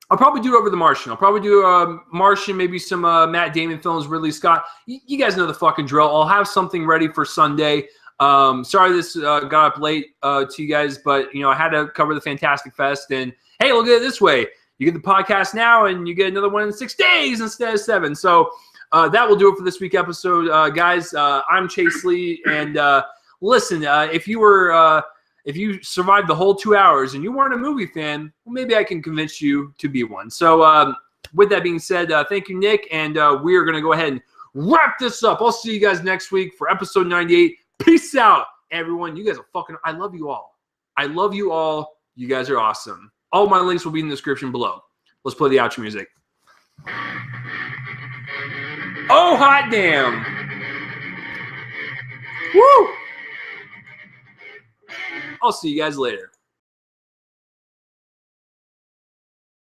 probably do it over The Martian. I'll probably do Martian, maybe some Matt Damon films, Ridley Scott. You guys know the fucking drill. I'll have something ready for Sunday. Sorry this got up late to you guys, but you know I had to cover the Fantastic Fest. And hey, look at it this way: you get the podcast now, and you get another one in 6 days instead of 7. So. That will do it for this week's episode, guys. I'm Chase Lee, and listen, if you survived the whole 2 hours and you weren't a movie fan, well, maybe I can convince you to be one. So, with that being said, thank you, Nick, and we are going to go ahead and wrap this up. I'll see you guys next week for episode 98. Peace out, everyone. You guys are fucking. I love you all. I love you all. You guys are awesome. All my links will be in the description below. Let's play the outro music. Oh, hot damn. Woo! I'll see you guys later.